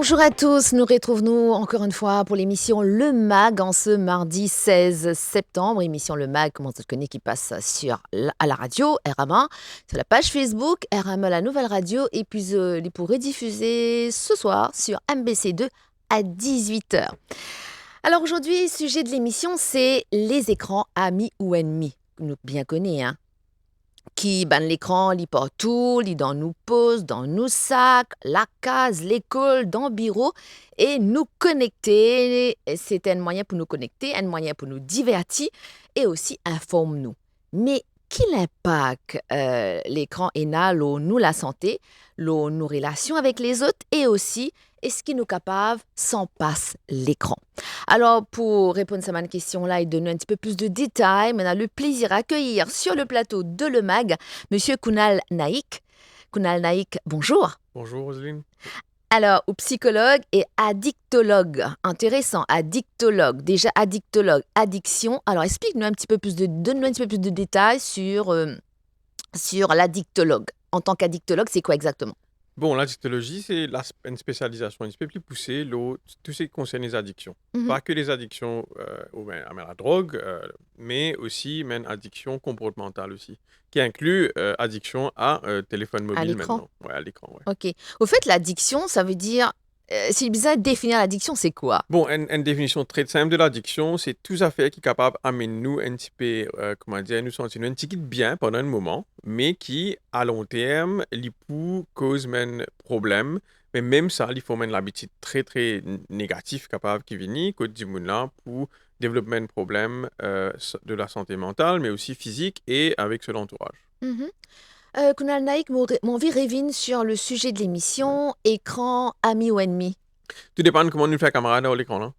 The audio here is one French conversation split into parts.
Bonjour à tous, nous retrouvons encore une fois pour l'émission Le Mag en ce mardi 16 septembre. Émission Le Mag, comment tu connais, qui passe à la radio, RMA, sur la page Facebook, RMA la nouvelle radio, et puis il est pour rediffuser ce soir sur MBC2 à 18h. Alors aujourd'hui, le sujet de l'émission, c'est les écrans amis ou ennemis. Nous bien connaissons, hein. Qui ban l'écran, lit partout, lit dans nos pauses, dans nos sacs, la case, l'école, dans le bureau, et nous connecter. C'est un moyen pour nous connecter, un moyen pour nous divertir, et aussi informe-nous. Mais quel impact l'écran a sur nous la santé, sur nos relations avec les autres, et aussi est-ce qu'il nous capable sans passe l'écran? Alors, pour répondre à ma question-là et donner un petit peu plus de détails, on a le plaisir d'accueillir sur le plateau de Le Mag, Monsieur Kunal Naik. Kunal Naik, bonjour. Bonjour Roselyne. Alors, au psychologue et addictologue. Intéressant, addictologue. Déjà addictologue, addiction. Alors, explique-nous un petit peu plus donne-nous un petit peu plus de détails sur l'addictologue. En tant qu'addictologue, c'est quoi exactement? Bon, la dictologie, c'est une spécialisation un petit peu plus poussée, tout ce qui concerne les addictions. Mhm. Pas que les addictions à la drogue, mais aussi même addiction comportementale aussi, qui inclut addiction à téléphone À mobile l'écran? maintenant. Ouais, à l'écran, ouais. Ok. Au fait, l'addiction, ça veut dire... c'est bizarre de définir l'addiction, c'est quoi? Bon, une définition très simple de l'addiction, c'est tout à fait qui est capable d'amener nous un petit peu, comment dire, nous sentir un petit peu bien pendant un moment, mais qui, à long terme, lui peut cause un problème. Mais même ça, il faut même l'habitude très, très négative capable qui vient, que du monde là, pour développer un problème de la santé mentale, mais aussi physique et avec son entourage. Mhm. Kunal Naik, mon vie revient sur le sujet de Ouais. l'émission écran, ami ou ennemi. Tout dépend de comment nous fait camarade à l'écran là.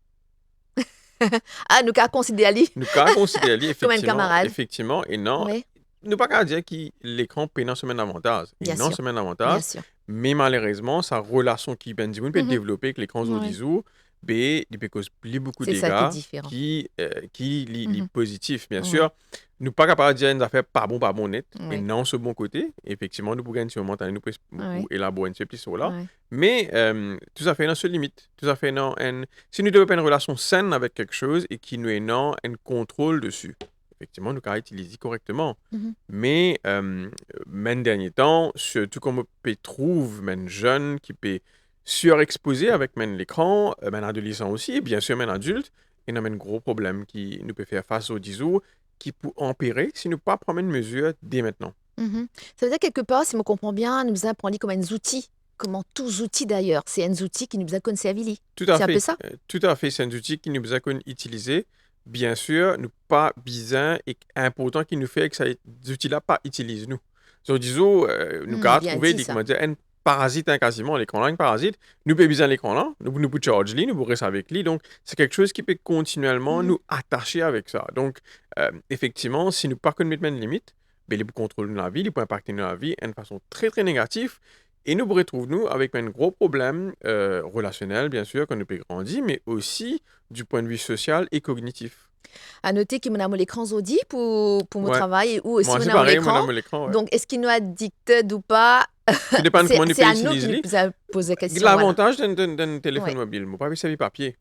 Ah, nous qu'à considérer Nous cas considérer comme un camarade. effectivement, et non, Oui, ne pas qu'à dire que l'écran peut non seulement avantage, et bien non sûr, seulement bien avantage, sûr. mais malheureusement, sa relation qui ben du monde peut Mhm. développer avec l'écran Ouais. audio, ben, il peut causer beaucoup de C'est ça qui est dégâts différent. qui li Mhm. positifs. Bien Ouais. sûr, nous pas capable de dire une affaire pas bon net, et Ouais. non ce bon côté. Effectivement, nous pouvons sur moment nous pouvons beaucoup Ouais. élaborer un petit peu sur là. Ouais. Mais tout à fait dans ce limite. Tout à fait non. Si nous développons une relation saine avec quelque chose et qui nous est non un contrôle dessus, effectivement, nous pouvons utiliser correctement. Mhm. Mais, même dernier temps, surtout comme on peut trouver même jeune qui peut surexposer avec même l'écran, même adolescent aussi, et bien sûr même adulte, il y a un gros problème qui nous peut faire face au 10 jours, qui peut empirer si nous pas prendre une mesure dès maintenant. Mhm. Ça veut dire quelque part, si je me comprends bien, nous apprenons comme un outil, comme tous outils d'ailleurs. C'est un outil qui nous a conservé. Tout à C'est un peu fait. ça? Tout à fait. C'est un outil qui nous besoin qu'on utilise. Bien sûr, nous pas besoin et important qui nous fait que ces outils-là pas utilisent nous. So, disons, nous avons Bien trouvé dit des, ça. comment dire, un parasite hein, quasiment, l'écran là, un parasite. Nous peut besoin l'écran là, nous pouvons charge lui, nous pouvons rester avec lui. Donc, c'est quelque chose qui peut continuellement Mhm. nous attacher avec ça. Donc, effectivement, si nous pas connaissons une limite, ben, il peut contrôler la vie, il peut impacter la vie d'une façon très, très négative. Et nous retrouvons-nous avec un gros problème relationnel, bien sûr, qu'on nous peut grandir, mais aussi du point de vue social et cognitif. À noter que mon amour l'écran Zodi pour mon Ouais, travail ou aussi moi mon c'est amour pareil, mon l'écran. amour l'écran, ouais. Donc, est-ce qu'il nous a dicté ou pas? Tout dépend de c'est comment nous c'est peut à nous utiliser qui lui. nous a posé la question, voilà. L'avantage d'un téléphone Oui, mobile, moi pas servir papier.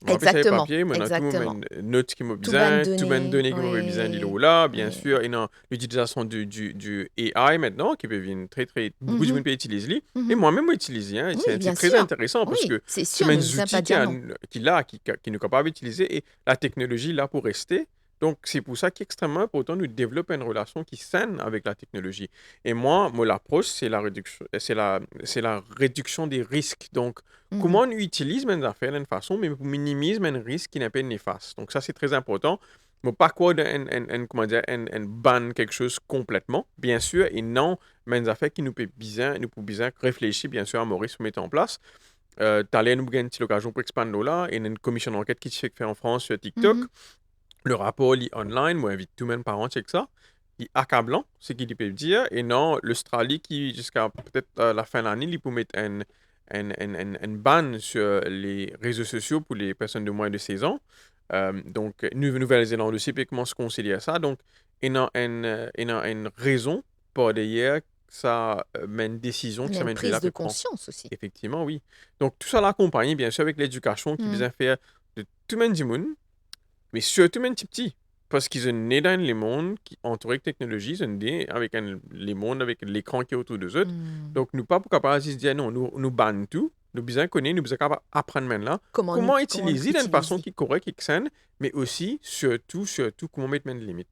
Moi pas servir exactement, papier, maintenant tout le exactement. monde note qui m'a Tout ban besoin, tout le monde donné, données qui m'a besoin oui, d'îlot là, bien oui. sûr, et non, l'utilisation du AI maintenant, qui peut venir très très, beaucoup de Mhm, monde peut utiliser lui. Et mhm. moi-même, moi utilise, hein, et Oui, c'est bien très sûr. intéressant parce Oui, que c'est c'est sûr, même ne des nous a pas outils dire non. qui nous capable d'utiliser et la technologie là pour rester. Donc, c'est pour ça qu'il est extrêmement important de développer une relation qui est saine avec la technologie. Et moi, mon approche, c'est la réduction des risques. Donc, Mhm, comment on utilise mes affaires d'une façon, mais pour minimiser mes risques qui n'est pas néfaste. Donc, ça, c'est très important. Mais pas quoi comment dire, un ban quelque chose complètement, bien sûr, et non, mes affaires qui nous peut bien réfléchir, bien sûr, à Maurice pour mettre en place. T'allais nous gagner une petite occasion pour expander là, et une commission d'enquête qui se fait en France sur TikTok. mhm. Le rapport lit online, moi, invite tous mes parents, check ça. Il est accablant, c'est ce qu'il peut dire. Et non, l'Australie qui, jusqu'à peut-être la fin de l'année, il peut mettre un ban sur les réseaux sociaux pour les personnes de moins de 16 ans. Donc, Nouvelle-Zélande aussi peut commencer à considérer ça. Donc, il y a une raison par derrière ça mène décision, Il que y a ça une mène prise là, de puis prend. conscience aussi. Effectivement, oui. Donc, tout ça l'accompagne, bien sûr, avec l'éducation qui Mm. vient faire de tout le monde du monde, mais surtout même petit. Parce qu'ils sont nés dans les mondes qui entourés de technologie, ils sont nés avec les mondes, avec l'écran qui est autour d'eux autres. Mm. Donc, nous pas pour capable de se dire non, nous bannons tout. Nous besoin connaître, nous besoin capable d'apprendre maintenant comment Comment utiliser d'une façon utiliser? qui est correcte et saine, mais aussi, surtout, comment mettre des limites.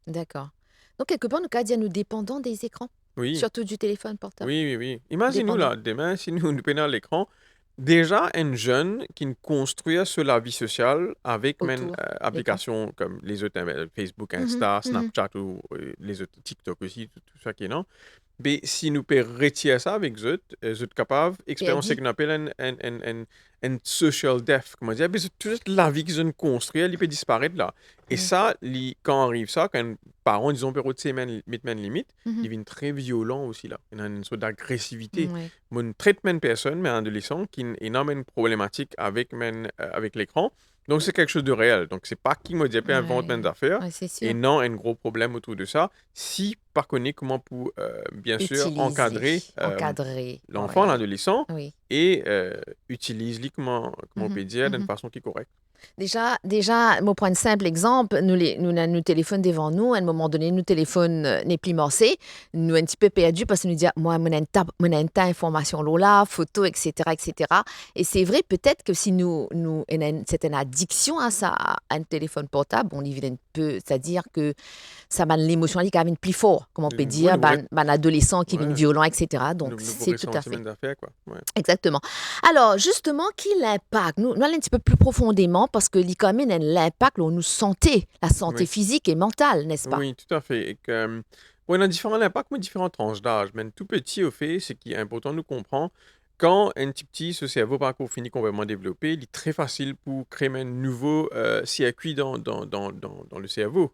D'accord. Donc, quelque part, nous, Kadia, nous dépendons des écrans, Oui. surtout du téléphone portable. Oui, oui, oui. Imagine-nous Dépendant. là, demain, si nous prenons l'écran, déjà un jeune qui ne construit sur la vie sociale avec une Autour, l'écran. application comme les autres, Facebook, Mhm, Insta, mhm. Snapchat ou les autres, TikTok aussi, tout ça qui est là. Mais si nous pouvons retirer ça avec eux autres capables Et elle d'expérimenter ce dit, qu'on appelle un social death. Comment dire? Mais toute la vie qu'ils ont construite, elle peut disparaître là. Et oui. ça, quand arrive ça, quand un parent, disons, peut retirer mettre une limite, Mhm, il devient très violent aussi là. Il y a une sorte d'agressivité. oui. Mon traitement de personne, mais un adolescent, qui a une énorme problématique avec l'écran. Donc, c'est quelque chose de réel. Donc, c'est pas qui me dit, pas invente mes Ouais. affaires. Ouais, c'est Et sûr. non, un gros problème autour de ça. Si par connaît comment pour, bien sûr, Utiliser, encadrer encadrer. l'enfant, Ouais. l'adolescent, Oui. et utilise-les, comment on Mhm, peut dire, d'une mhm. façon qui est correcte. Déjà, moi, prends un simple exemple. Nous avons nos téléphones devant nous. À un moment donné, nos téléphones n'est plus morcé. Nous un petit peu perdu parce que nous disons, moi, mon tas information là, photos, etc., etc. Et c'est vrai, peut-être que si c'est une addiction à ça, à un téléphone portable, on y vient un peu, c'est-à-dire que ça m'a l'émotion qui vient plus fort, comme on peut Oui, dire, adolescent qui vient ouais, violent, etc. Donc, nous c'est pourrions tout à ressentir fait. mes affaires, quoi. Ouais. Exactement. Alors, justement, qui l'impact? Nous allons un petit peu plus profondément parce que l'ICOMIN a l'impact sur nous santé, la santé Oui, physique et mentale, n'est-ce pas? oui, tout à fait. Et que, bon, on a différents impacts, mais différentes tranches d'âge. Mais tout petit, au fait, c'est qui est important de nous comprendre. Quand un petit, ce cerveau pas encore fini complètement développé, il est très facile pour créer un nouveau circuit dans le cerveau.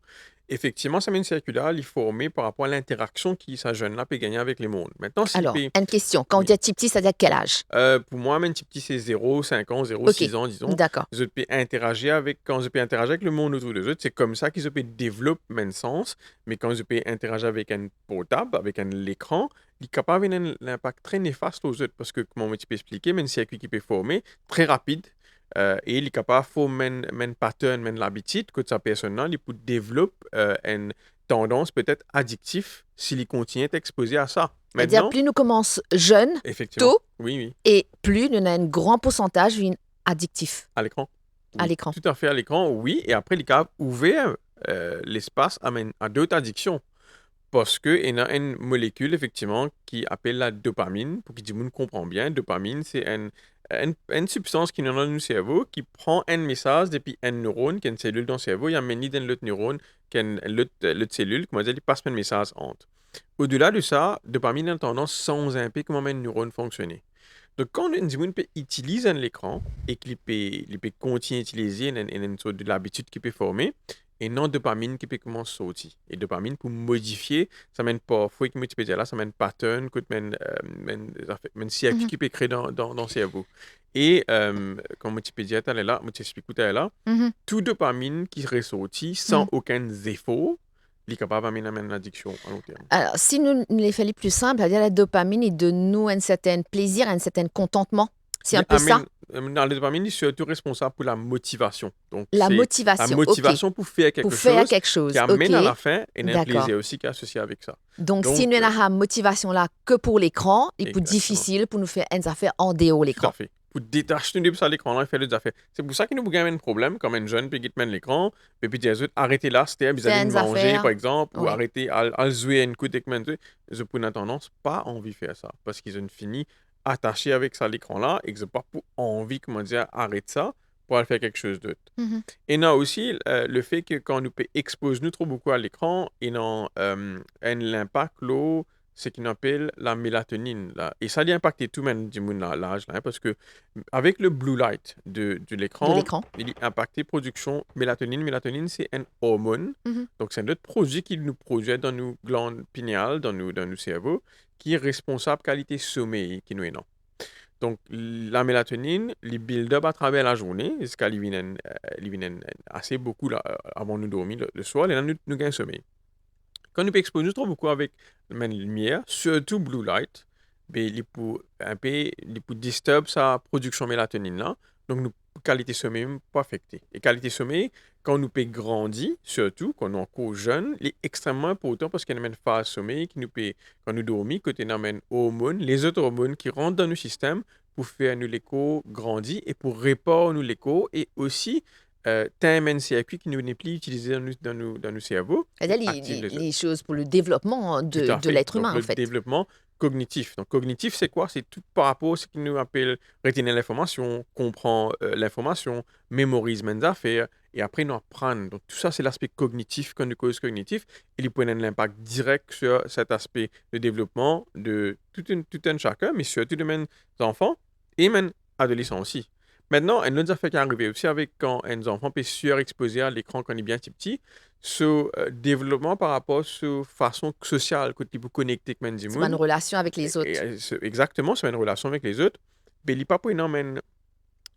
Effectivement, ça met une circulaire, il est formé par rapport à l'interaction qui, sa jeune-là, peut gagner avec les mondes. Maintenant, s'il Alors, peut... une question. Quand on Oui. dit petit, ça veut dire quel âge? Pour moi, même petit, c'est 0, 5 ans, 0, OK, 6 ans, disons. d'accord. Je peux interagir avec, quand je peux interagir avec le monde autour d'eux, c'est comme ça qu'ils peuvent développer un sens. Mais quand je peux interagir avec un portable, avec un écran, il est capable d'avoir un impact très néfaste aux autres. Parce que, comment tu peux expliquer, mais un circuit qui peut former très rapide. Et il est capable de former un pattern, une habitude que sa personne-là, il peut développer une tendance peut-être addictive s'il continue à être exposé à ça. C'est-à-dire, Maintenant, plus nous commençons jeunes, effectivement, tôt, oui, oui. et plus nous avons un grand pourcentage addictif À l'écran? à Oui, l'écran. tout à fait à l'écran, oui. Et après, il a ouvert l'espace à d'autres addictions. Parce qu'il y a une molécule, effectivement, qui appelle la dopamine. Pour que tout le monde comprenne bien, dopamine, c'est une substance qui est dans notre cerveau qui prend un message depuis un neurone, qui est une cellule dans le cerveau, il amène dans l'autre neurone, qui est l'autre cellule, comment dire, il passe un message entre. Au-delà de ça, dopamine a tendance sans imper comment un neurone fonctionne. Donc, quand un individu peut utiliser l'écran et qu'il peut continuer à utiliser une sorte de l'habitude qu'il peut former, et non dopamine qui peut commencer à sortir. Et dopamine, pour modifier, ça mène parfois, comme tu peux dire là, ça mène pattern, mène circuit Mhm, qui peut créer dans le cerveau. Et comme tu peux dire tout à l'heure, je t'explique tout à l'heure, mhm. tout dopamine qui ressortit sans Mhm. aucun effort, il est capable d'amener une addiction à long terme. Alors, si nous les faisons plus simple, c'est-à-dire la dopamine, il donne nous un certain plaisir, un certain contentement. C'est un peu ça, Dans le dopamine, est surtout responsable pour la motivation. Donc, la c'est la motivation. OK. motivation pour faire Pour quelque faire chose quelque qui chose. OK. amène à la fin et un D'accord. plaisir aussi qui est associé avec ça. Donc, si nous Donc, avons la motivation là que pour l'écran, il est plus exactement. difficile pour nous faire une affaire en dehors de Tout à l'écran. fait. Pour détacher de ça l'écran là et faire des affaires. C'est pour ça que nous avons un problème, comme un jeune, puis qui met l'écran, puis puis dire, arrêtez là, c'était, vous allez Faire une manger, par affaire, exemple, ou oui. arrêtez à jouer une coup d'écran. Je pour une tendance, pas envie de faire ça, parce qu'ils ont fini attachés avec ça l'écran là, et que j'ai pas pour envie, comment dire, arrêter ça pour aller faire quelque chose d'autre. Mhm. Et non aussi, le fait que quand nous peut exposer nous trop beaucoup à l'écran, et non, l'impact là, c'est qu'on appelle la mélatonine. Là. Et ça a impacté tout le monde du monde là, l'âge, là, parce que avec le blue light de De l'écran, l'écran. il a impacté production mélatonine. Mélatonine, c'est un hormone. Mhm. Donc, c'est un autre produit qui nous produit dans nos glandes pinéales, dans nos cerveaux, qui est responsable qualité sommeil qui nous est non. Donc, la mélatonine, les build-up à travers la journée, jusqu'à assez beaucoup là, avant de nous dormir le soir, et là, nous gagnons sommeil. Quand nous exposons trop beaucoup avec la lumière, surtout blue light, ben, il peut un peu, il peut disturb sa production mélatonine là. Donc, nous qualité sommeil pas affectée. Et qualité sommeil, quand nous peut grandir, surtout quand nous sommes encore jeunes, il est extrêmement important parce qu'il y a une phase sommeil qui nous peut, quand nous dormons, côté nous hormones, les autres hormones qui rentrent dans le système pour faire nous l'écho grandir et pour réparer nous l'écho et aussi un circuit qui nous n'est plus utilisé dans nos cerveaux C'est-à-dire pour activer les autres. les choses pour le développement Tout à de fait. l'être Donc, humain, en le fait. développement cognitif. Donc, cognitif, c'est quoi? C'est tout par rapport à ce qui nous appelle retenir l'information, comprendre l'information, mémorise mes affaires, et après nous apprendre. Donc, tout ça, c'est l'aspect cognitif quand nous cause cognitif. Il peut avoir un impact direct sur cet aspect de développement de tout un chacun, mais surtout de mes enfants et mes adolescents aussi. Maintenant, un autre affaire qui est arrivé aussi avec quand un enfant peut surexposer à l'écran quand il est bien petit, ce développement par rapport sur façon sociale que tu peux connecter avec les C'est pas une gens. relation avec les autres. Exactement, c'est une relation avec les autres. Mais il n'est pas pour énormément,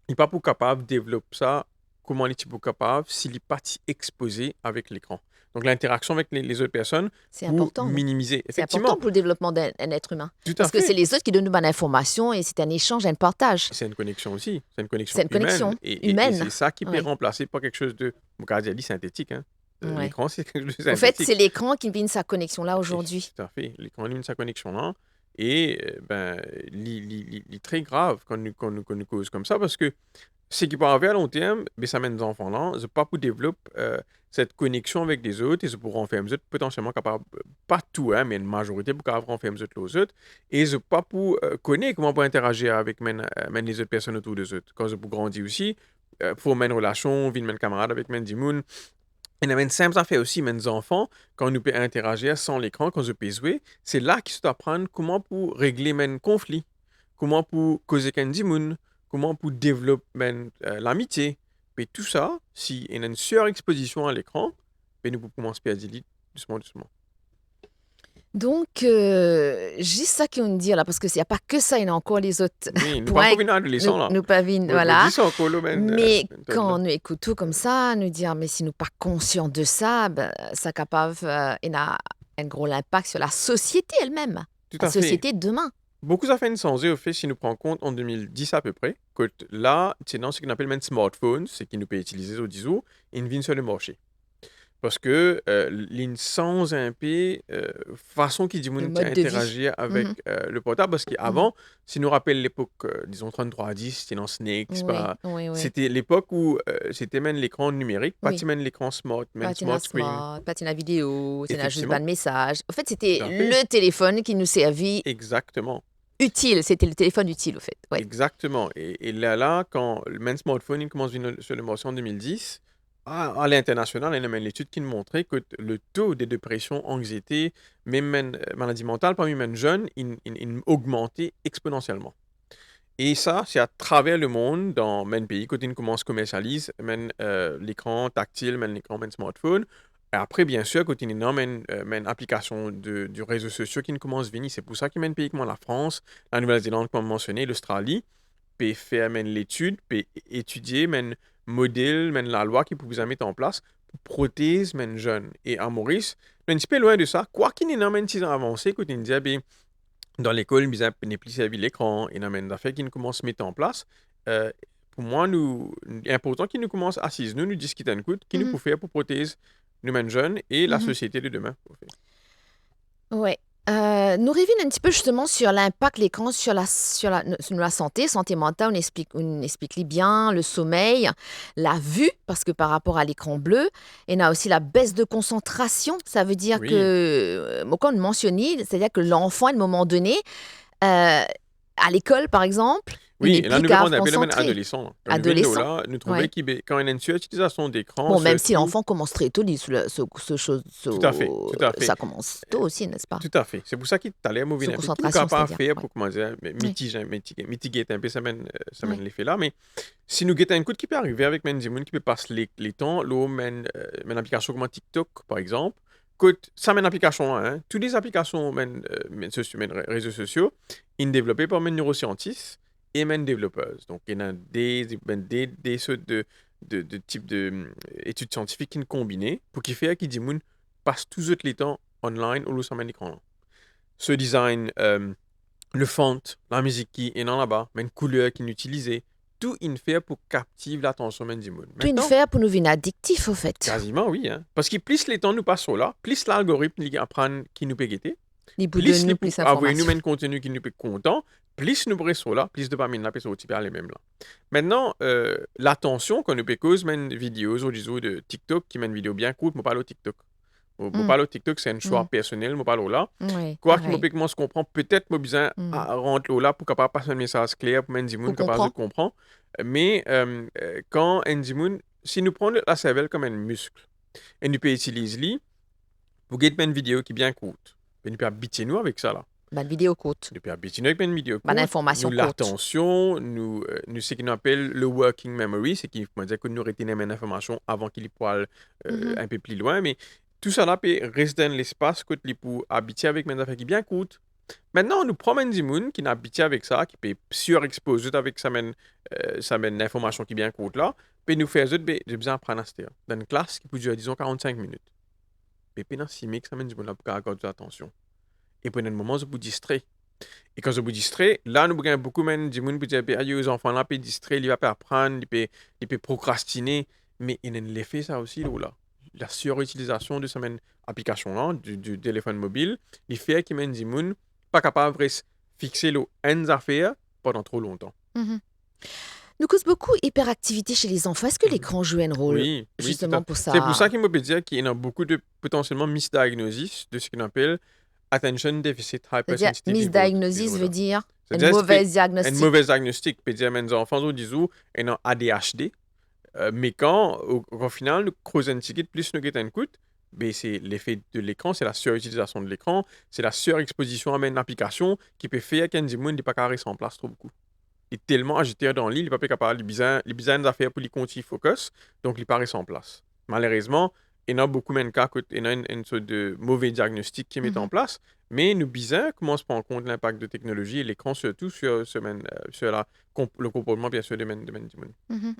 il n'est pas pour capable de développer ça, comment il est pour capable s'il n'est pas exposé avec l'écran. Donc l'interaction avec les autres personnes C'est pour important. minimiser. C'est important Effectivement, pour le développement d'un être humain. tout à Parce que c'est fait. les autres qui donnent une bonne information et c'est un échange, un partage. C'est une connexion aussi, c'est une connexion C'est une humaine. connexion Et humaine. c'est ça qui peut Oui. remplacer par quelque chose de, on dit synthétique. Hein. Ouais. L'écran, c'est quelque chose de Au fait, synthétique. c'est l'écran qui vient sa connexion là Et aujourd'hui. tout à fait. L'écran allume sa connexion là. Et ben, il est très grave quand nous cause comme ça parce que ce qui peut arriver à long terme, ben, ça mène des enfants là, c'est pas pour développer cette connexion avec les autres et c'est pour renfermer les autres potentiellement capable, pas tout, hein, mais une majorité pour capable renfermer les autres et c'est pas pour connaître comment pour interagir avec les autres personnes autour des autres. Quand c'est pour grandir aussi, pour mener une relation, vivre une camarade avec des gens. Et il y a une simple affaire aussi, mes enfants, quand nous pouvons interagir sans l'écran, quand je peux jouer, c'est là qu'ils doivent apprendre comment pour régler mes conflits, comment pour causer avec des gens, comment pour développer l'amitié. Mais tout ça, si il y a une surexposition à l'écran, ben nous pouvons commencer à perdre doucement, doucement. Donc, juste ça qu'on dit là, parce qu'il n'y a pas que ça, il y en a encore les autres Oui, nous pas points. encore venir adolescents là. Nous pas vin- Moi, voilà. dis ça encore, là, Mais là. quand nous écoutons comme ça, nous dire, mais si nous pas conscients de ça, ben, ça capable, il a un gros impact sur la société elle-même, Tout la à fait. société de demain. Beaucoup ça fait une sens au fait si nous prenons compte en 2010 à peu près, que là, c'est dans ce qu'on appelle un smartphone, c'est qui nous peut utiliser au 10 ans, il vient sur le marché. Parce que sans un peu façon qui dit Le qui mode de vie. interagir avec Mhm. le portable parce qu'avant si nous rappelle l'époque disons 3310 c'était dans Snake Oui, oui, oui. c'était l'époque où c'était même l'écran numérique pas Oui. même l'écran smart même Patina smart screen smart, patina vidéo, c'est juste Effectivement. pas de message. En fait, c'était Tout à fait. le téléphone qui nous servit Exactement utile. C'était le téléphone utile, au fait. Ouais. Exactement. Et là, quand le même smartphone il commence sur le marché en 2010, à l'international, il y a même l'étude qui nous montrait que le taux de dépression, anxiété, même maladie mentale parmi les jeunes, il augmentait exponentiellement. Et ça, c'est à travers le monde, dans même pays, quand ils commencent à commercialiser, même l'écran tactile, même l'écran, même smartphone. Et après, bien sûr, quand il y a une application du réseau social qui commence à venir, c'est pour ça qu'il y a un pays comme la France, la Nouvelle-Zélande, comme mentionné, l'Australie, peut faire l'étude, peut étudier le modèle, la loi qui peut vous mettre en place pour protéger les jeunes. Et à Maurice, un petit peu loin de ça, quoi qu'il y ait une petite avancée, quand il dit, dans l'école, il n'est plus servi l'écran, il y a des affaires qui nous commencent à se mettre en place. Pour moi, il est important qu'ils nous commencent à assises, nous discuter un coup, qui nous peut faire pour protéger nous jeunes et la société de demain. Ouais. Nous revenons un petit peu justement sur l'impact l'écran sur la santé mentale. On explique bien le sommeil, la vue, parce que par rapport à l'écran bleu, il y a aussi la baisse de concentration. Ça veut dire Oui. que, quand on mentionne, c'est-à-dire que l'enfant, à un moment donné, à l'école par exemple, Oui, il et n'est là, plus nous capable avons de un phénomène concentrer. adolescent. Adolescent, Là, nous trouvons ouais. quand il y a une surutilisation d'écran, Bon, même si surtout- l'enfant commence très tôt, Tout à fait, tout à fait. ça commence tôt aussi, n'est-ce pas? Tout à fait. C'est pour ça qu'il t'allait mauvais Sous un peu. Qu'il concentration, n'est pas à c'est-à-dire, faire ouais. pour comment dire, mitiguer un peu, ça mène Ouais. l'effet là. Mais si nous guettons un coup qui peut arriver avec Menzimun, qui peut passer les temps, l'eau mène une application comme TikTok, par exemple, ça mène une application, hein. Toutes les applications mènent réseaux sociaux, ils sont développés par mes neuroscientistes et mes développeurs. Donc, il y a des sortes de types d'études scientifiques qui sont combinées pour qu'il fait qu'ils passe tous les temps online ou sur un écran là. Ce design, le font, la musique qui est là-bas, mais une couleur qui est utilisée, tout il fait pour captiver l'attention du monde. Tout une Maintenant, faire pour nous venir addictif, au fait. quasiment oui, hein. Parce que plus les temps nous passent là, plus l'algorithme il apprend qui nous peut guetter, Les bouts de plus nous, nous plus avouer nous d'informations. un contenu qui nous peut content, plus nous bressons là, plus de dopamine là, puis ça va les mêmes là. Maintenant, l'attention qu'on nous peut cause, une vidéo, disons, de TikTok qui met une vidéo bien courte, moi parle au TikTok. Moi parle au TikTok, c'est un choix personnel, moi parle là. Oui, Quoi qu'il pareil. me commence à comprendre, peut-être moi besoin à rentrer là pour capable passer un message clair pour Mendy Moon Vous capable de comprenez? comprendre. Mais quand Mendy Moon, si nous prenons la cervelle comme un muscle, et nous peut utiliser lui pour gagner une vidéo qui est bien courte, et nous peut habituer nous avec ça là. Bah, une vidéo courte. Nous peut habituer nous avec une vidéo Bah, courte, l'information nous courte. l'attention, nous ce qu'on appelle le working memory, c'est qui veut dire que nous retenons une information avant qu'il poil un peu plus loin, mais tout ça là peut rester dans l'espace que tu pour habituer avec une affaire qui est bien courte. Maintenant, nous prenons du monde qui n'a habitué avec ça, qui peut surexposer avec sa information qui est bien courte là, puis nous faire autres, j'ai besoin d'apprendre à se dire. Dans une classe qui peut durer, disons, 45 minutes. Puis pendant 6 minutes, ça mène du monde là pour accorder attention. Et pendant un moment, je vous distrait. Et quand je vous distrais, là, nous avons beaucoup de monde qui disent, les enfants là, peuvent distraire, il va pas apprendre, il peut procrastiner. Mais il y a l'effet ça aussi, là. La surutilisation de cette application là, du téléphone mobile, il fait qu'il mène du monde pas capable de fixer les affaires pendant trop longtemps. Mhm. Nous cause beaucoup hyperactivité chez les enfants. Est-ce que l'écran joue un rôle Oui, tout à justement fait. pour C'est pour ça ça? qu'il me peut dire qu'il y a beaucoup de potentiellement misdiagnosis de ce qu'on appelle Attention Deficit C'est-à-dire, Hypersensitivity misdiagnosis veut Disorder. dire une C'est-à-dire mauvaise un diagnostic. mauvais diagnostic peut dire mes enfants ont disent ils ont ADHD, mais quand au final nous creusons un petit peu plus nous un coup, ben c'est l'effet de l'écran, c'est la surutilisation de l'écran, c'est la surexposition à une application qui peut faire qu'un monde n'est pas carré en place trop beaucoup. Il est tellement agité dans l'île, il n'est pas capable, il besoin d'affaires pour lui continuer focus, donc il paraît sans place. Malheureusement, il y a beaucoup de cas où il y a une sorte de mauvais diagnostic qui met en place, mais nous besoin comment on se prend en compte l'impact de technologie et l'écran surtout sur le comportement bien sûr de men du monde.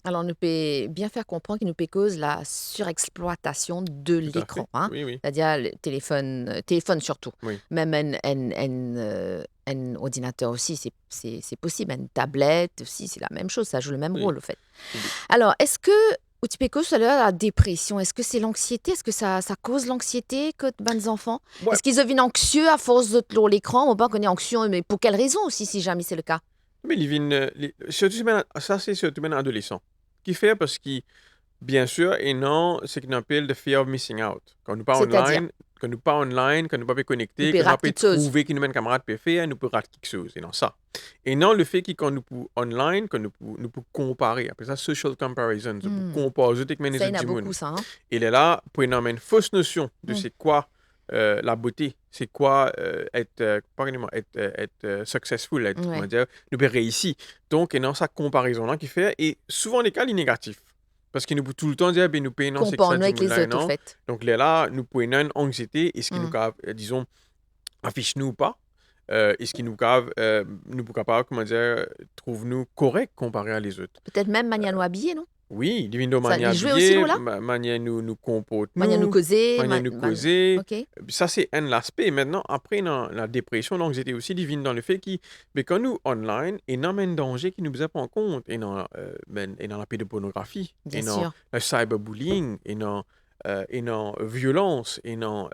Alors, nous peut bien faire comprendre qu'il nous peut cause la surexploitation de Tout à fait. l'écran, hein? Oui, oui, C'est-à-dire le téléphone surtout. oui. Même un ordinateur aussi, c'est possible. Une tablette aussi, c'est la même chose. Ça joue le même Oui. rôle, au fait. Oui. Alors, est-ce que, ou tu peux causer la dépression, est-ce que c'est l'anxiété? Est-ce que ça cause l'anxiété que les enfants? Ouais. Est-ce qu'ils deviennent anxieux à force de l'écran? On va qu'on est anxieux, mais pour quelle raison aussi, si jamais c'est le cas? Mais ça c'est surtout un adolescent qui fait parce que bien sûr, et non, ce qu'on appelle the fear of missing out. Quand nous pas C'est-à-dire, online, quand nous pas online, quand nous pas connecter, nous peut quand nous rater pas quelque chose. trouver que nous même camarade peut faire, nous peut rater quelque chose. Et non ça. Et non le fait que quand nous pouvons online, quand nous pouvons comparer, après ça social comparison, nous pouvons comparer avec les Ça, il y en autres a du beaucoup, monde. ça. Hein? Il est là pour nous amener une fausse notion de c'est quoi la beauté, c'est quoi être successful, être, Ouais. comment dire, nous peut réussir. Donc, et non, sa comparaison-là qui fait, et souvent les cas, il est négatif. Parce qu'il nous peut tout le temps dire, ben, nous payons, c'est que ça, Comparons-nous avec les là, autres, au non. fait. Donc, là, nous pouvons une anxiété, est-ce qu'il nous, disons, affiche-nous ou pas? Est-ce qu'il nous capable, comment dire, trouve-nous correct comparé à les autres? Peut-être même manière nous habiller, non? Oui, divino Ça, manière il jouait aussi le habillée, rôle-là? manière nous comporte Manière nous nous, causer. manière nous causer. OK. Ça, c'est un aspect. Maintenant, après, dans la dépression, l'anxiété aussi divine dans le fait que mais quand nous online, il y a un danger qui nous prend en compte. Et dans la pédopornographie, Bien et dans sûr. le cyberbullying, et dans violence, et dans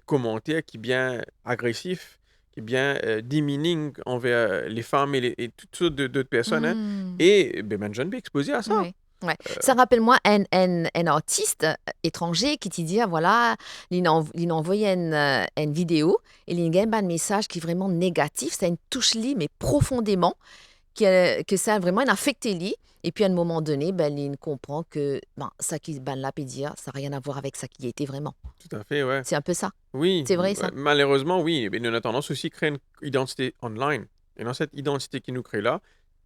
commentaires qui bien agressifs, qui bien demeaning envers les femmes et toutes sortes d'autres personnes. Hein. Et ben jeune est exposé à ça. Oui. Ouais. Ça rappelle-moi un artiste étranger qui te dit, voilà, il a envoyé une vidéo et il a un message qui est vraiment négatif, ça une touche lui, mais profondément, que ça a vraiment affecté lui. Et puis à un moment donné, ben, il comprend que ça qui là peut dire, ça n'a rien à voir avec ça qui était vraiment. Tout à fait, ouais. C'est un peu ça. Oui, C'est vrai, ça? malheureusement, oui. Mais nous avons tendance aussi à créer une identité online. Et dans cette identité qui nous crée là,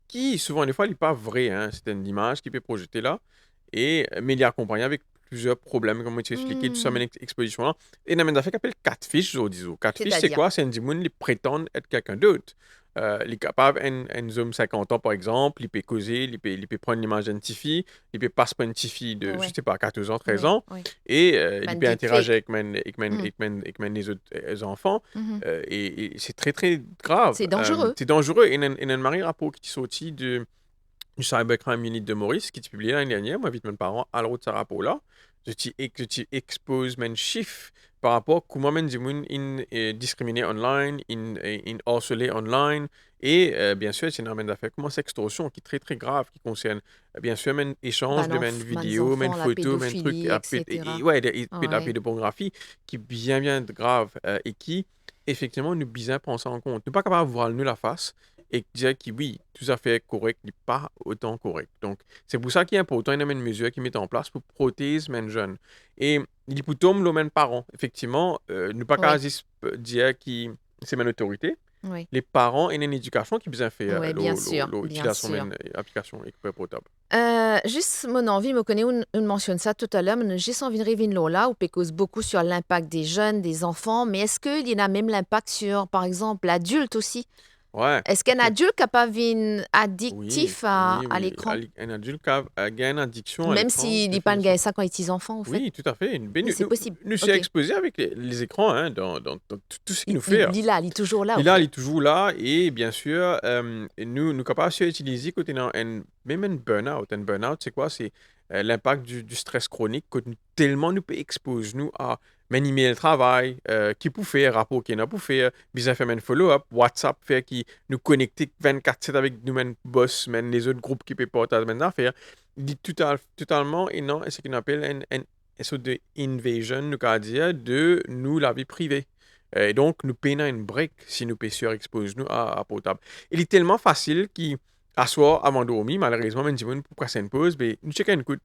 qui souvent des fois n'est pas vraie, hein. C'est une image qui peut projeter là, mais il est accompagné avec plusieurs problèmes, comme tu expliqué, tout ça, une exposition là. Et il y a même des affaires qu'on appelle catfish, disons. Catfish, c'est C'est-à-dire? quoi? C'est un monde qui prétend être quelqu'un d'autre. il est capable, un homme 50 ans par exemple, il peut causer, il peut prendre l'image d'une petite fille, il peut passer pour une petite fille de, je Ouais, sais pas, 14 ans, 13 ouais, ans, ouais. et il Ben, peut interagir deepfake. Mhm, avec les autres enfants, mhm. et c'est très très grave. C'est dangereux. C'est dangereux. Et il y a un mari rapport qui est sorti du Cybercrime Unit de Maurice, qui est publié l'année dernière. Moi, j'invite mes parents à l'autre de ce rapport-là. Je t'expose mes chiffres par rapport à comment les gens discriminés online, harcelés online. Et bien sûr, c'est une amène d'affaires comme sextorsion qui est très très grave, qui concerne bien sûr mes échanges de mes Ben, vidéos, mes enfants, la photos, mes trucs, pédophilie, etc. ouais, la Ouais. pédopornographie qui est bien bien grave et qui effectivement nous besoin prendre ça en compte. Nous pas capable de voir nous la face et dire que oui, tout à fait correct n'est pas autant correct. Donc, c'est pour ça qu'il est important d'avoir une mesure qui met en place pour protéger les jeunes. Et il peut tomber les parents. Effectivement, ne pas qu'à Oui, juste dire que c'est une autorité. oui. Les parents ont une éducation qui besoin faire Oui, bien sûr, bien l'utilisation sûr. d'une application équipée portable. Juste mon envie, me connaît, on mentionne ça tout à l'heure, mais j'ai juste envie de revenir là, où cause beaucoup sur l'impact des jeunes, des enfants, mais est-ce qu'il y en a même l'impact sur, par exemple, l'adulte aussi? Ouais, Est-ce tout à qu'un fait. adulte capable d'être Oui, addictif oui, à oui. l'écran? Un adulte qui a une addiction à Même l'écran, s'il n'est pas définition. gagné ça quand il est enfant, en fait? Oui, tout à fait. Ben, Oui, c'est possible. nous sommes OK. exposés avec les écrans hein, dans tout ce qu'il Il, nous il, fait. il est là, il est toujours là, au Il fait. est toujours là et bien sûr, nous capables d'utiliser quand on a même un burn-out. Un burn-out, c'est quoi? C'est l'impact du stress chronique que tellement nous peut exposer nous à manier le travail, qui peut faire, rapport qui n'a pas faire, bizarre faire un follow-up, WhatsApp faire qui nous connecter 24/7 avec nous-mêmes boss, même les autres groupes qui peuvent partager mes affaires. Il dit totalement et non, c'est ce qu'on appelle une sorte d'invasion, nous qu'à dire, de nous la vie privée. Et donc, nous payons une break si nous pêcheurs exposent nous à portable. Il est tellement facile qu'à soir, avant de dormir, malheureusement, même si pour passer une pause, ben, nous checkons une coup.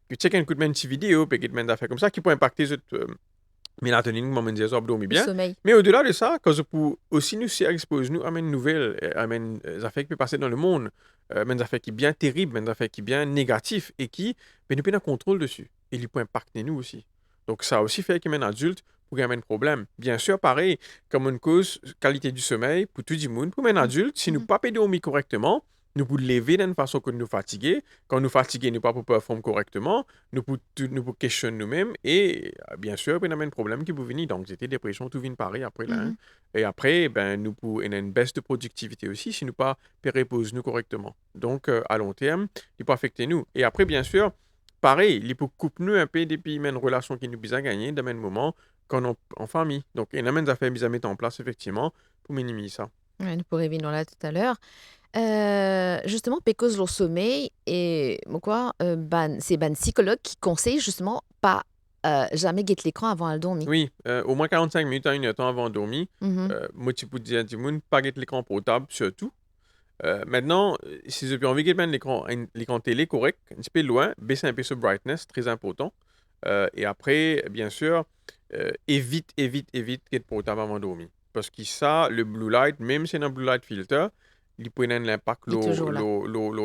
Nous checkons une coup de une petite vidéo, puis des affaires comme ça qui peut impacter notre mélatonine, comme on dit, ça dormir Le bien. sommeil. Mais au-delà de ça, quand pour aussi nous exposer nous à une nouvelle, à une affaires qui peut passer dans le monde, une affaires qui est bien terrible, une affaires qui est bien négatif et qui, ben, nous prenons contrôle dessus. Et il peut impacter nous aussi. Donc, ça a aussi fait qu'un adulte pour gagner un problème. Bien sûr, pareil, comme une cause, qualité du sommeil, pour tout le monde, pour un Mhm, adulte, si nous ne mhm. pas dormir correctement, nous pouvons lever d'une façon que nous fatigués. Quand nous fatigués, nous ne pouvons pas performer correctement. Nous pouvons questionner nous-mêmes. Et bien sûr, il y a un problème qui peut venir. Donc, c'était dépression, tout vient pareil après là. Hein. Mhm. Et après, ben, nous pouvons il y a une baisse de productivité aussi si nous pas reposer nous correctement. Donc, à long terme, il peut affecter nous. Et après, bien sûr, pareil, il peut couper nous un peu depuis une relation qui nous a gagné dans même moment quand on en famille. Donc, il y a des affaires à mettre en place effectivement pour minimiser ça. Ouais, nous pourrions revenir là tout à l'heure. Justement, pécause le sommeil et quoi, c'est ban psychologue qui conseille justement pas jamais guetter l'écran avant de dormir. Oui, au moins 45 minutes à une heure de temps avant de dormir. Mhm. Moi, tu peux dire à tout le monde, pas guetter l'écran portable, surtout. Maintenant, si vous avez envie de mettre l'écran télé correct, un petit peu loin, baissez un peu ce brightness, très important. Et après, bien sûr, évite guetter portable avant de dormir. Parce que ça, le blue light, même si c'est un blue light filter, il peut avoir un impact Il est toujours là.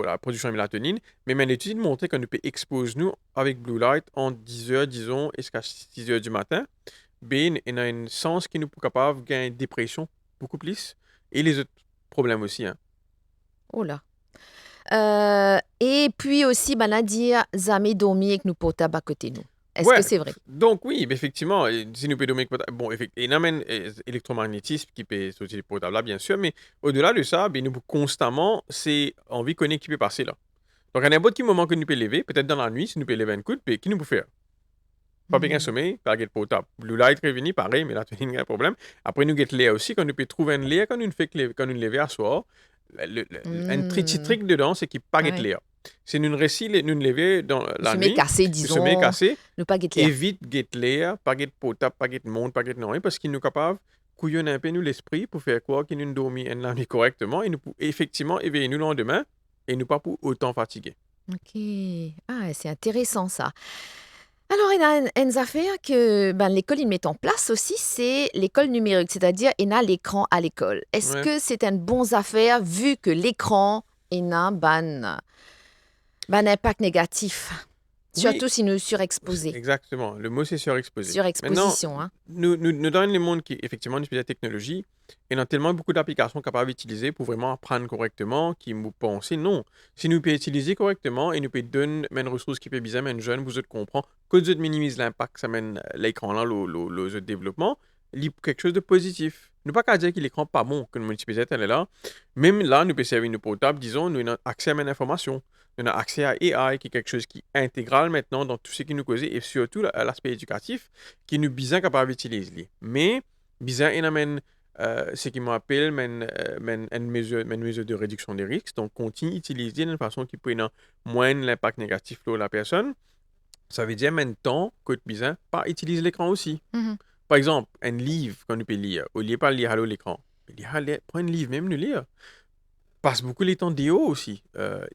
la production de mélatonine. Mais une étude montre qu'on peut exposer nous avec blue light en 10 heures, disons, jusqu'à 6 heures du matin. Ben, il y a un sens qui nous est capable de gagner une dépression beaucoup plus. Et les autres problèmes aussi. Hein. Oh là. Et puis aussi, à dire jamais dormir avec nos portables à côté de nous. Est-ce que Ouais, c'est vrai? donc oui, ben, effectivement, si nous pouvons bon, il y a un électromagnétisme qui peut sortir du portable là, bien sûr, mais au-delà de ça, ben, nous constamment, c'est envie qu'on qui peut passer là. Donc, à n'importe quel moment que nous pouvons lever, peut-être dans la nuit, si nous pouvons lever un coup, ben, qui nous peut faire? Pas bien Mhm. sommeil, pas le portable. Blue light revenu, pareil, mais là, tu as un problème. Après, nous get l'air aussi, quand nous pouvons trouver un l'air, quand nous fait quand nous lever à soir, un petit Hmm. trick dedans, c'est qu'il pas get Ouais. l'air. Si nous réussissons nous lever dans Nous la sommes nuit, cassés, nous sommes disons, cassés, ne pas guetter l'air. évite get l'air, pas get potable, pas get monde, pas get non, parce qu'il nous est capable couillonner un peu nous l'esprit pour faire quoi qu'il nous dormi la nuit correctement et nous pour effectivement éveiller nous le lendemain et nous pas pour autant fatiguer. Ok. Ah, c'est intéressant ça. Alors, il y a une affaire que l'école il met en place aussi, c'est l'école numérique, c'est-à-dire il y a l'écran à l'école. Est-ce Ouais. que c'est une bonne affaire vu que l'écran il a un impact négatif? Oui, Surtout si nous surexposés. exactement. Le mot, c'est surexposé. Maintenant, Surexposition, hein. nous donne le monde qui, effectivement, utilise la technologie, et on a tellement beaucoup d'applications capables d'utiliser pour vraiment apprendre correctement, qui nous pensent, non. Si nous pouvons utiliser correctement et nous pouvons donner une ressource qui peut bien, une jeune, vous autres comprend, que vous autres minimise l'impact que ça mène l'écran là, le développement, il y a quelque chose de positif. Nous pas qu'à dire que l'écran pas bon, que nous multiplions, elle est là. Même là, nous pouvons servir nos portables, disons, nous avons accès à une information. On a accès à AI, qui est quelque chose qui est intégral maintenant dans tout ce qui nous cause, et surtout à l'aspect éducatif, qui nous bien capable d'utiliser. Mais, bien, il amène ce qui m'appelle une mesure de réduction des risques. Donc, continue d'utiliser d'une façon qui peut moins l'impact négatif sur la personne. Ça veut dire maintenant que bien pas utiliser l'écran aussi. Mhm. Par exemple, un livre qu'on peut lire, au lieu de pas lire à l'écran, prends un livre, même le lire passe beaucoup les temps dehors aussi.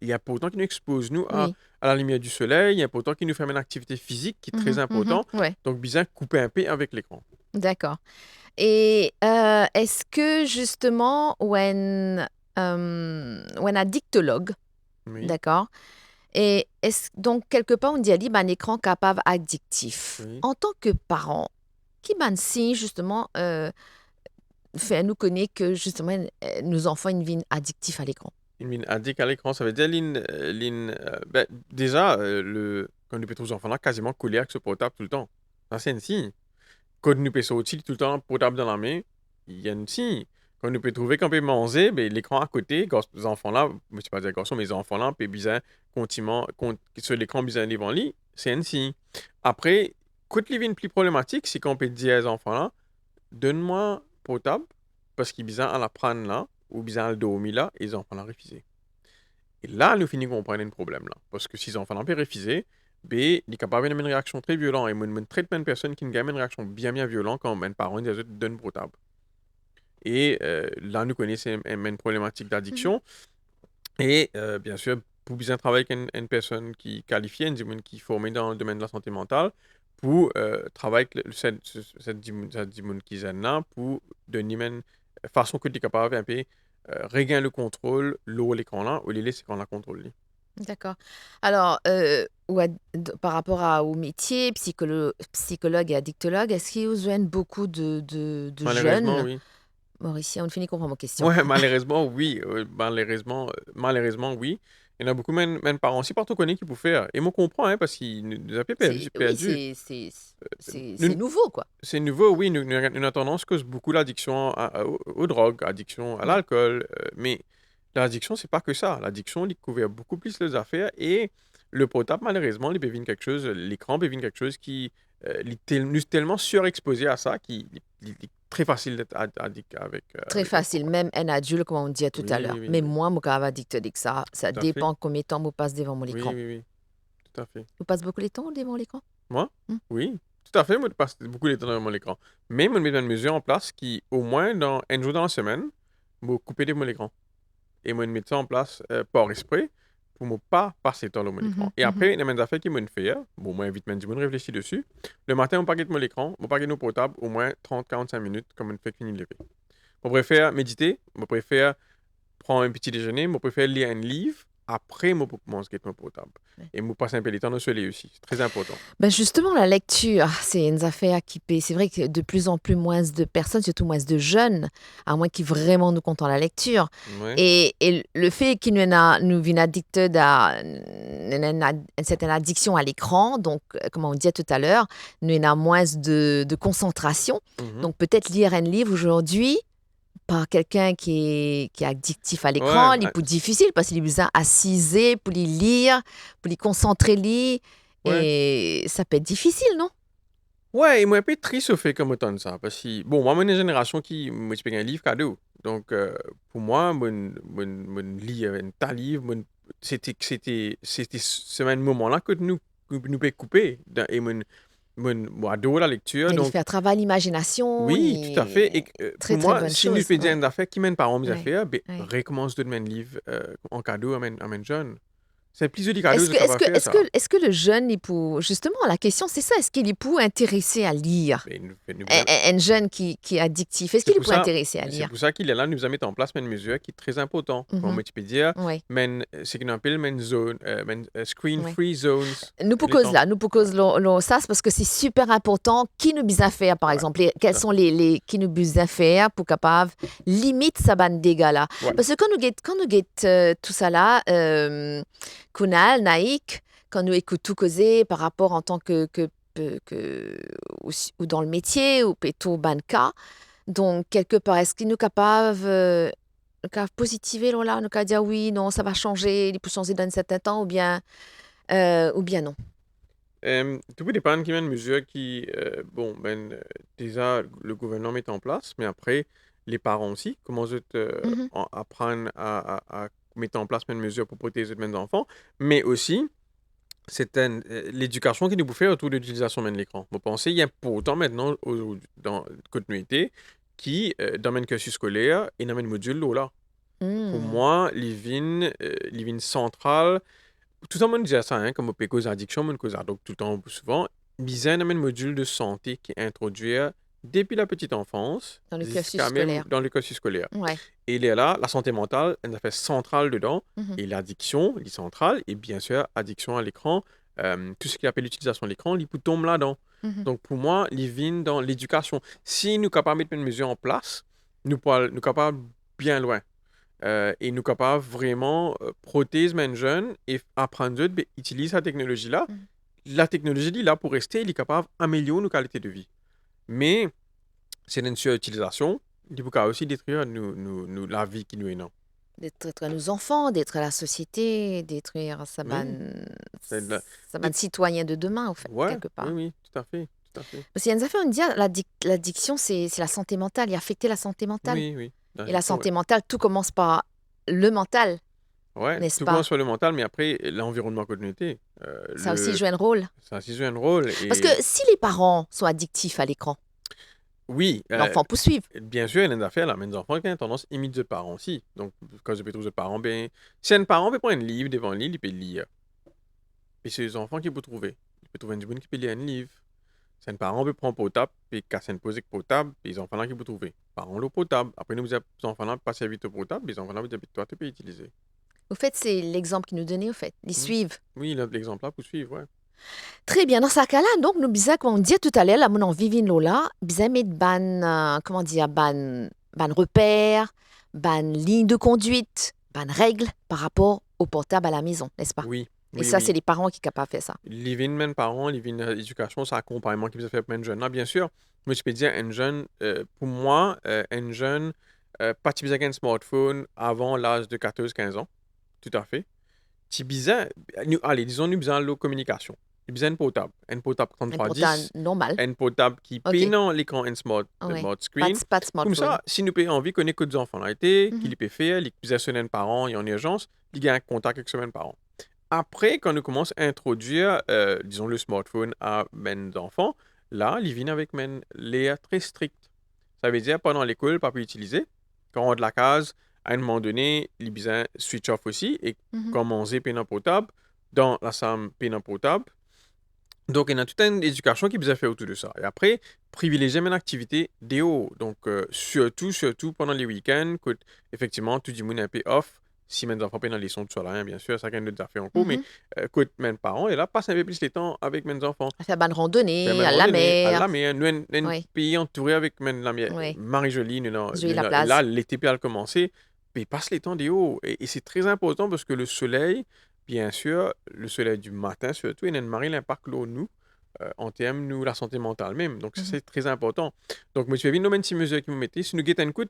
Il y a pourtant qui nous expose nous Oui. à la lumière du soleil, il y a pourtant qui nous fait une activité physique qui est très important. Ouais, Donc, bien couper un peu avec l'écran. d'accord. Et est-ce que justement, when addictologue, Oui, d'accord, et donc quelque part on dit ali un écran capable addictif. oui. En tant que parent, qui ban si justement fait nous connaît que justement nos enfants une vie addictif à l'écran. Une mine addict à l'écran, ça veut dire, ben, déjà, quand nous peut aux enfants là, quasiment collé avec ce portable tout le temps. Ça, c'est un signe. Quand nous peut sortir tout le temps, portable dans la main, il y a un signe. Quand nous peut trouver qu'on peut manger, ben, l'écran à côté, les enfants là, je ne sais pas dire garçons, mais les enfants là, peut bien continuellement, sur l'écran bien devant lui, c'est un signe. Après, quand les plus problématique, c'est qu'on peut dire aux enfants là, donne-moi portable, parce qu'il bien à la prendre là, ou bien à le dormir là, et les enfants là refusé. Et là, nous finissons comprendre un problème là. Parce que si les enfants là peuvent refuser, ben, il est capable d'avoir une réaction très violente. Et moi, je traite une personne qui a une réaction bien violente quand un parent dit donne portable. Et là, nous connaissons une problématique Mhm. d'addiction. Et bien sûr, pour bien travailler avec une personne qui est qualifiée, une personne qui est formée dans le domaine de la santé mentale, pour travailler avec cette personne qui est là, pour donner une façon que tu es capable un peu regagner le contrôle, l'eau l'écran là, ou les laisser quand la contrôle. D'accord. Alors, par rapport au métier, psychologue et addictologue, est-ce qu'ils vous joignent beaucoup de Malheureusement, jeunes? oui. Mauricie, on finit comprendre ma question. Ouais, malheureusement, oui. Malheureusement, oui. Il y en a beaucoup, même parents aussi, partout qu'on est qui peuvent faire. Et moi, je comprends, hein, parce qu'ils nous ont perdu. Oui, perdu. c'est Nous- nouveau, quoi. C'est nouveau, oui. Nous avons tendance cause beaucoup l'addiction aux drogues, addiction à Ouais. l'alcool. Mais l'addiction, c'est pas que ça. L'addiction, il couvre beaucoup plus les affaires. Et le portable, malheureusement, il devient quelque chose, l'écran devient quelque chose qui nous est tellement surexposé à ça qu'il est très facile d'être addict Très avec l'écran, facile, quoi. même un adulte, comme on dit tout à Oui, l'heure. oui, Mais oui. moi, je suis addict de ça. Ça Tout à fait. dépend combien de temps je passe devant mon Oui, écran. oui, oui. Tout à fait. Vous passez beaucoup de temps devant l'écran? Moi? Hmm? Oui. Tout à fait. Moi, je passe beaucoup de temps dans mon écran. Mais je mets une mesure en place qui, au moins, dans un jour dans la semaine, me couper de mon écran. Et moi, je mets ça en place par esprit pour ne pas passer de temps dans mon écran. Mhm, Et mhm. après, il y a des affaires qui me fait. Bon, moi, vite, je réfléchis dessus. Le matin, on pas de mon écran, on pas de nos portables, au moins 30 à 45 minutes, comme on fait finir de lever. Je préfère méditer, je préfère prendre un petit déjeuner, je préfère lire un livre. Après, je peux commencer avec mon portable. Ouais. Et je passe un peu de temps dans le soleil aussi. C'est très important. Ben justement, la lecture, c'est une affaire qui paie. C'est vrai que de plus en plus moins de personnes, surtout moins de jeunes, à moins qui vraiment nous comptent la lecture. Ouais. Et le fait qu'il nous vienne addicted à une certaine addiction à l'écran, donc, comme on disait tout à l'heure, nous avons moins de concentration. Mhm. Donc, peut-être lire un livre aujourd'hui par quelqu'un qui est addictif à l'écran, Ouais, il est plus difficile parce qu'il est besoin assiser pour les lire, pour les concentrer, lire. ouais. Et ça peut être difficile, non? Ouais, et moi, un peu triste au fait comme autant de ça. Parce que, bon, moi, je suis une génération qui me un livre cadeau. Donc, pour moi, je lis un tas de livres. C'était ce même moment-là que nous pouvons couper. Et moi, adore la lecture. Il Donc, fait travailler l'imagination, oui, tout à fait. Et très pour très moi, bonne si nous chose. faisons Ouais, une affaire qui mène par mes ouais, affaires, ben, ouais. recommence de demain livre en cadeau à mes jeunes. C'est plus délicat de capable faire ça. Est-ce que le jeune, il peut, justement, la question c'est ça, est-ce qu'il est pour intéressé à lire? Un jeune qui est addictif, est-ce C'est qu'il est pour pour ça, intéressé à c'est lire? pour ça qu'il est là, nous a mis en place une mesure qui est très importante. Comme tu peux dire, Oui, c'est qu'on appelle une zone, oui. screen-free zones. Nous pour Les cause temps. là, nous pour cause ça, c'est parce que c'est super important qui nous bisa faire, par Ouais, exemple, quels ça. sont les qui nous bisa faire pour capable limite ça ban dégâts là. Ouais. Parce que quand nous get tout ça là, Kunal, Naïk, quand nous écoutons tout causer par rapport en tant que ou dans le métier ou plutôt banca, donc quelque part est-ce qu'il nous capable positiver là, nous capable dire oui, non, ça va changer, il peut changer dans un certain temps ou bien non. Tout peut dépendre qu'il y a une mesure qui, déjà, le gouvernement met en place, mais après, les parents aussi, comment ils Mhm. apprennent à mettre en place une mesure pour protéger les enfants, mais aussi, l'éducation qui nous fait autour de l'utilisation de l'écran. Vous pensez, il y a important maintenant, dans la continuité, qui, dans le cursus scolaire, et dans le module là. Pour Hmm. moi, les vignes centrales, tout le monde dit ça, hein, comme on peut cause addiction, on cause donc tout le temps, souvent. Bizarre, un module de santé qui est introduit depuis la petite enfance Dans le cursus jusqu'à même scolaire. dans le cursus scolaire. Ouais. Et il est là, la santé mentale, elle fait centrale dedans, Mhm. et l'addiction, elle est centrale, et bien sûr, addiction à l'écran, tout ce qui appelle l'utilisation de l'écran, il tombe là-dedans. Mhm. Donc pour moi, il vient dans l'éducation. Si nous sommes capables de mettre une mesure en place, nous sommes capables bien loin. Et nous capables vraiment protéger les jeunes et apprendre eux d'utiliser cette technologie-là. Mhm. La technologie est là pour rester, il est capable d'améliorer nos qualités de vie. Mais c'est une surutilisation, il peut aussi détruire la vie qui nous est non. Détruire nos enfants, détruire la société, détruire Oui, c'est de la- sa ban c'est- citoyen de demain, en fait, ouais, quelque oui, part. oui, tout à fait, tout à fait. Parce qu'il y a une affaire, on dit, l'addiction, c'est la santé mentale, il affecte la santé mentale. Oui, oui, Et la l'addiction, ouais. santé mentale, tout commence par le mental, Ouais, n'est-ce tout pas? commence sur le mental, mais après, l'environnement communauté, Ça aussi joue un rôle. ça a aussi joué un rôle. Parce que Et si les parents sont addictifs à l'écran, oui, l'enfant peut suivre. bien sûr, il y a des affaires là, mais les enfants qui ont tendance à imiter les parents aussi. Donc, quand je peux trouver les parents, ben, si un parent peut prendre un livre devant lui, il peut lire. Et c'est les enfants qui peuvent trouver. Il peut trouver un bon qui peut lire un livre. Si un parent peut prendre un potable, puis casser une pose avec potable, puis les enfants là qui peuvent trouver. Parents le potable. Après, nous, les enfants là passer vite au potable, les enfants là, vous dites, toi, tu peux utiliser. Au fait, c'est l'exemple qu'ils nous donnait, au fait. Ils Hmm. suivent. Oui, l'exemple là pour suivre, ouais. Très bien. Dans ce cas-là, donc, nous bizarre, comme on dit tout à l'heure, là, mon envie vient Lola, bizarre mettre comment dire, ban repères, ban ligne de conduite, ban règles par rapport au portable à la maison, n'est-ce pas? Oui, Et oui, ça, oui. c'est les parents qui sont capables de faire ça. Living même parents, living éducation, c'est accompagnement qui peut faire pour un jeune. Là, bien sûr, moi, je peux dire, un jeune, pour moi, un jeune, pas utiliser un smartphone avant l'âge de 14-15 ans. Tout à fait. Si bizarre, allez, disons, nous besoin de la communication. Nous besoin d'un portable. Un portable Un portable 3310, normal. un portable qui OK. pénant l'écran, un smart, Ouais. smart screen. Pas de Comme smartphone. ça, si nous avons envie qu'on ait que des enfants là, été, Mhm. qu'il peut faire, il peut sonner un parent, il est en urgence, il y a un contact avec ce parent. Après, quand on commence à introduire, disons, le smartphone à mes enfants, là, ils viennent avec les très stricts. Ça veut dire, pendant l'école, pas pu utiliser. Quand on a de la case, à un moment donné, ils besoin switch off aussi et Mhm. commencer pénal potable dans la salle pénal potable. Donc, il y a toute une éducation qui besoin faire autour de ça. Et après, privilégier une activité déo. Donc, surtout pendant les week-ends, que, effectivement, tout le monde est un peu off. Si mes enfants pendant les sons de soleil, bien sûr, ça a des affaires en cours, mais Mhm. que mes parents, et là, passent un peu plus de temps avec mes enfants. Faire ban Faire randonnée, mes à la randonnées à mer. la mer. Nous, un Oui, pays entouré avec la mer. oui. Marie-Jolie, Jouer la et là, place. l'été peut commencer, puis ils passent les temps déo. Et c'est très important parce que le soleil, bien sûr, le soleil du matin surtout, il a une marée l'impact là, nous en termes nous la santé mentale même. Donc ça Mhm. c'est très important. Donc monsieur Evin, nous une petite mesure qui me mettez, si nous guettons un coup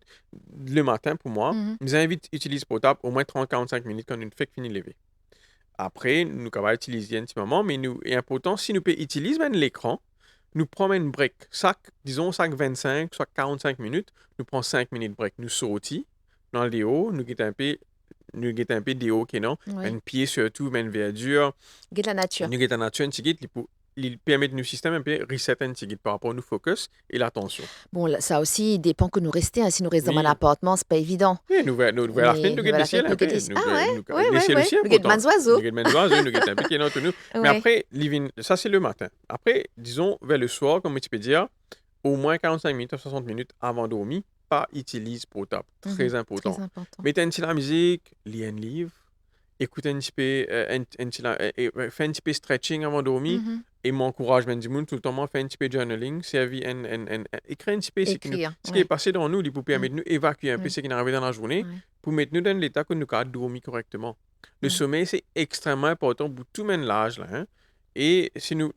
le matin pour moi, Mhm. nous invite à utiliser potable au moins 30-45 minutes quand nous fait fini lever. Après, nous pouvons utiliser un petit moment, mais nous est important si nous pouvons utiliser même l'écran, nous prenons une break. Disons chaque 25, soit 45 minutes, nous prenons 5 minutes break. Nous sortis dans le déo, nous guettons un peu déo qui non, Oui. un pied surtout, une verdure, Guide la nature. nous guettons la nature un petit guide, il permet de nous système un peu reset un petit guide par rapport à nous focus et l'attention. Bon, là, ça aussi dépend que nous restions. Hein. Si nous restons dans un Oui. appartement, c'est pas évident. Oui, nous la fin, Mais nous nous guette le voilà fait ciel nous un peu. guetter. Ah ouais, ouais, Le ouais, ciel ouais. aussi Nous guette important. mans oiseaux. Nous guette les oiseaux, nous guette un peu qui est dans nous. Mais Ouais. après, ça c'est le matin. Après, disons, vers le soir, comme tu peux dire, au moins 45 minutes à 60 minutes avant de dormir, pas utilise portable. Très important. Très important. Mettez un petit la musique, lis un livre, écoutez un petit peu, fais un petit peu stretching avant de dormir. Mhm. Et m'encourage, ben, du monde, tout le temps, moi, fait un petit peu de journaling, écrit un petit peu Écrire. ce qui est passé dans nous, pour permettre de nous évacuer un peu Ouais. ce qui est arrivé dans la journée, Ouais. pour mettre nous dans l'état que nous avons dormi correctement. Le Ouais. sommeil, c'est extrêmement important pour tout même l'âge, là. Hein? Et si nous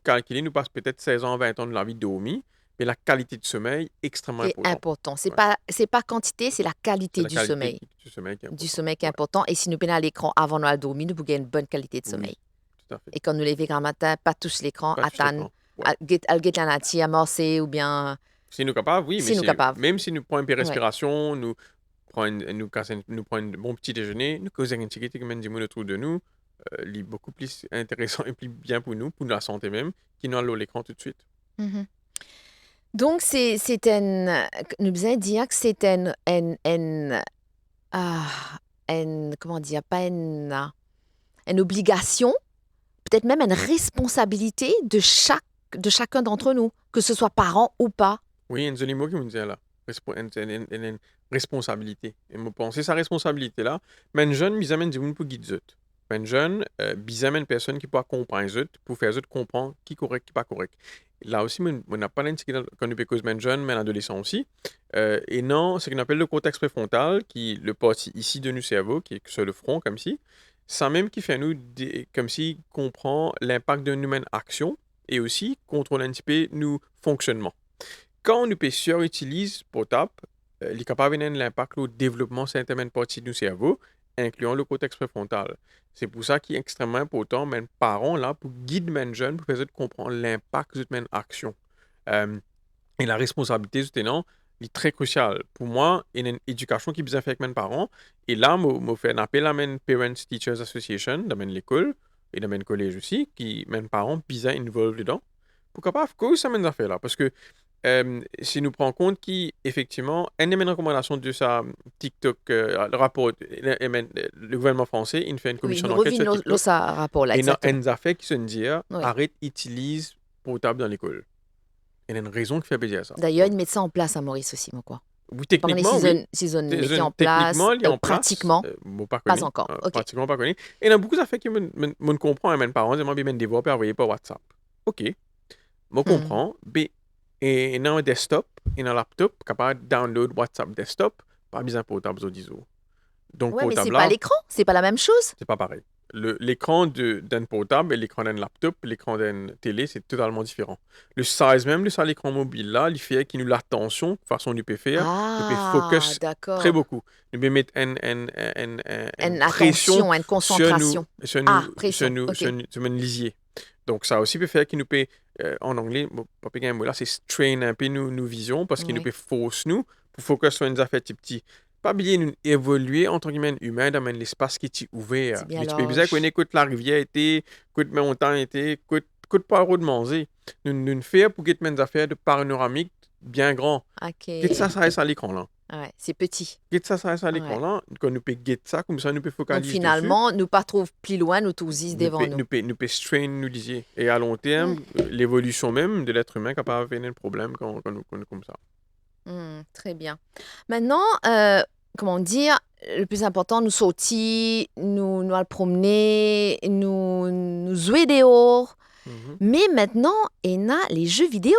calculons, nous passons peut-être 16 ans, 20 ans de la vie dormie, mais la qualité de sommeil est extrêmement C'est importante. important. C'est Ouais. pas quantité, c'est la C'est qualité la du qualité sommeil. du sommeil qui est Du important. sommeil qui est Ouais. important. Et si nous prenons à l'écran avant de dormir, nous pouvons une bonne qualité de sommeil. Oui, tout à fait. Et quand nous levons grand matin, pas touche l'écran, Pas toucher attendre, l'écran. Ouais. à la nature, amorcer ou bien Si nous capables, oui, mais si nous capables. même si nous prenons un peu de Ouais. respiration, nous prenons un bon petit déjeuner, nous causons un petit qui mène du monde autour de nous, est beaucoup plus intéressant et plus bien pour la santé même, qui nous allons l'écran tout de suite. Mhm. Donc, nous besoin dire que c'est comment dire, pas une obligation, peut-être même une responsabilité de chacun d'entre nous, que ce soit parent ou pas. Oui, un joli mot qui me dit là. Une responsabilité. Et me penser sa responsabilité là, mais un jeune, ils amènent du monde pour guider eux. Un jeune, ils amènent une personne qui peut comprendre eux, pour faire eux comprendre qui est correct, qui n'est pas correct. Là aussi, on n'a pas l'indicateur quand nous pécose un jeune, mais un adolescent aussi. Et non, ce qu'on appelle le cortex préfrontal, qui est le parti ici de nos cerveaux, qui est sur le front, comme si. Ça même qui fait nous, comme si comprend l'impact de nous action et aussi contrôle un petit peu nos fonctionnements. Quand nous pêcheurs utilisent portable, il est capable d'avoir un impact au développement de certaines parties du cerveau, incluant le cortex préfrontal. C'est pour ça qu'il est extrêmement important, même parents là, pour guider les jeunes, pour faire comprendre l'impact de cette action. Et la responsabilité du tenant est très cruciale. Pour moi, il y a une éducation qui est bien faite avec mes parents. Et là, je fais un appel à mes Parents Teachers Association, dans l'école et dans le collège aussi, qui mes parents bien involved dedans. Pour capable cause ça mène affaire là. Parce que si nous prenons compte qu'effectivement, une des recommandations de sa TikTok, le rapport, le gouvernement français, il fait une Oui, commission nous d'enquête sur revenons TikTok. ça rapport là, Et il y a exactement. une affaire qui se dit, Oui. arrête, utilise portable dans l'école. Il y a une raison qui fait plaisir ça. D'ailleurs, ils mettent ça en place à Maurice aussi, moi, quoi. Oui, Pas les techniquement, oui. saisons mettez en Techniquement, place, il est en place. pratiquement, Pas pas connu. encore. OK. Pratiquement pas connu. Et il y a beaucoup d'affaires qui me comprennent, mes parents, ils m'ont bien développé à envoyer par WhatsApp. OK. Je comprends. Et dans un desktop, et dans un laptop, capable de download WhatsApp desktop, pas besoin portable, disons. Donc, Ouais, mais c'est portable pas là, l'écran, c'est pas la même chose. c'est pas pareil. L'écran d'un portable et l'écran d'un laptop, l'écran d'une télé, c'est totalement différent. Le size même de ça, l'écran mobile là, il fait qu'il nous l'attention, de façon nous peut faire, nous peut Ah, focus très d'accord. beaucoup. Nous peut mettre Une pression attention, une concentration. Pression, OK. sur nous lisier. Donc ça aussi peut faire qu'il nous peut, en anglais, pas bien un mot là, c'est strain un peu nos visions parce qu'il nous Oui. peut force nous pour focus sur une affaire petit. Pas bien nous évoluer entre guillemets humain dans l'espace qui est ouvert. C'est bien Mais tu peux dire qu'on large. écoute la rivière était, écoute mes montagnes était, écoute pas de manger. Nous faire pour que mes affaires de panoramique bien grand. OK. Qu'est-ce que ça reste à l'écran là? Ouais, c'est petit. Qu'est-ce que ça reste à l'écran Ouais. là? Quand nous peut get ça comme ça nous peut Donc focaliser dessus. finalement, nous pas trop plus loin, nous tous devant nous. Nous peut strain nous disiez. Et à long terme, l'évolution même de l'être humain capable d'avoir un problème quand nous comme ça. Très bien. Maintenant, comment dire, le plus important, nous sortir, nous aller promener, nous jouer dehors. Mhm. Mais maintenant, il y a les jeux vidéo.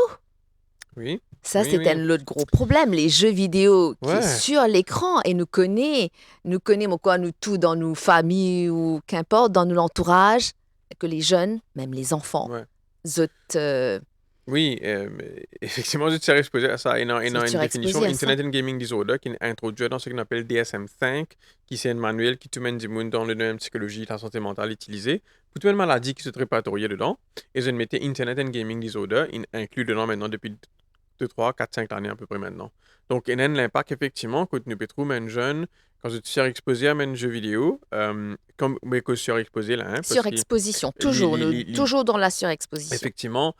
Oui. Ça, Oui, c'est oui. un autre gros problème. Les jeux vidéo qui Ouais. est sur l'écran et nous connaît, quoi, nous tous dans nos familles ou qu'importe, dans notre entourage, que les jeunes, même les enfants, Ouais. Oui. Oui, effectivement, je tiens à exposer à ça. Il y a une tu as définition exposé à ça. Internet and Gaming Disorder qui est introduite dans ce qu'on appelle DSM-5, qui c'est un manuel qui te mène du monde dans le domaine de la psychologie, de la santé mentale utilisée, pour toutes les maladies qui se répertoriées dedans. Et je mettais Internet and Gaming Disorder, il inclut dedans maintenant depuis 2, 3, 4, 5 années à peu près maintenant. Donc, il y a un impact effectivement quand nous peut trouver un jeune quand je suis surexposé à un jeu vidéo, comme mais que surexposé là, hein, parce que Surexposition, li, toujours, li, li, li- toujours dans la surexposition. effectivement,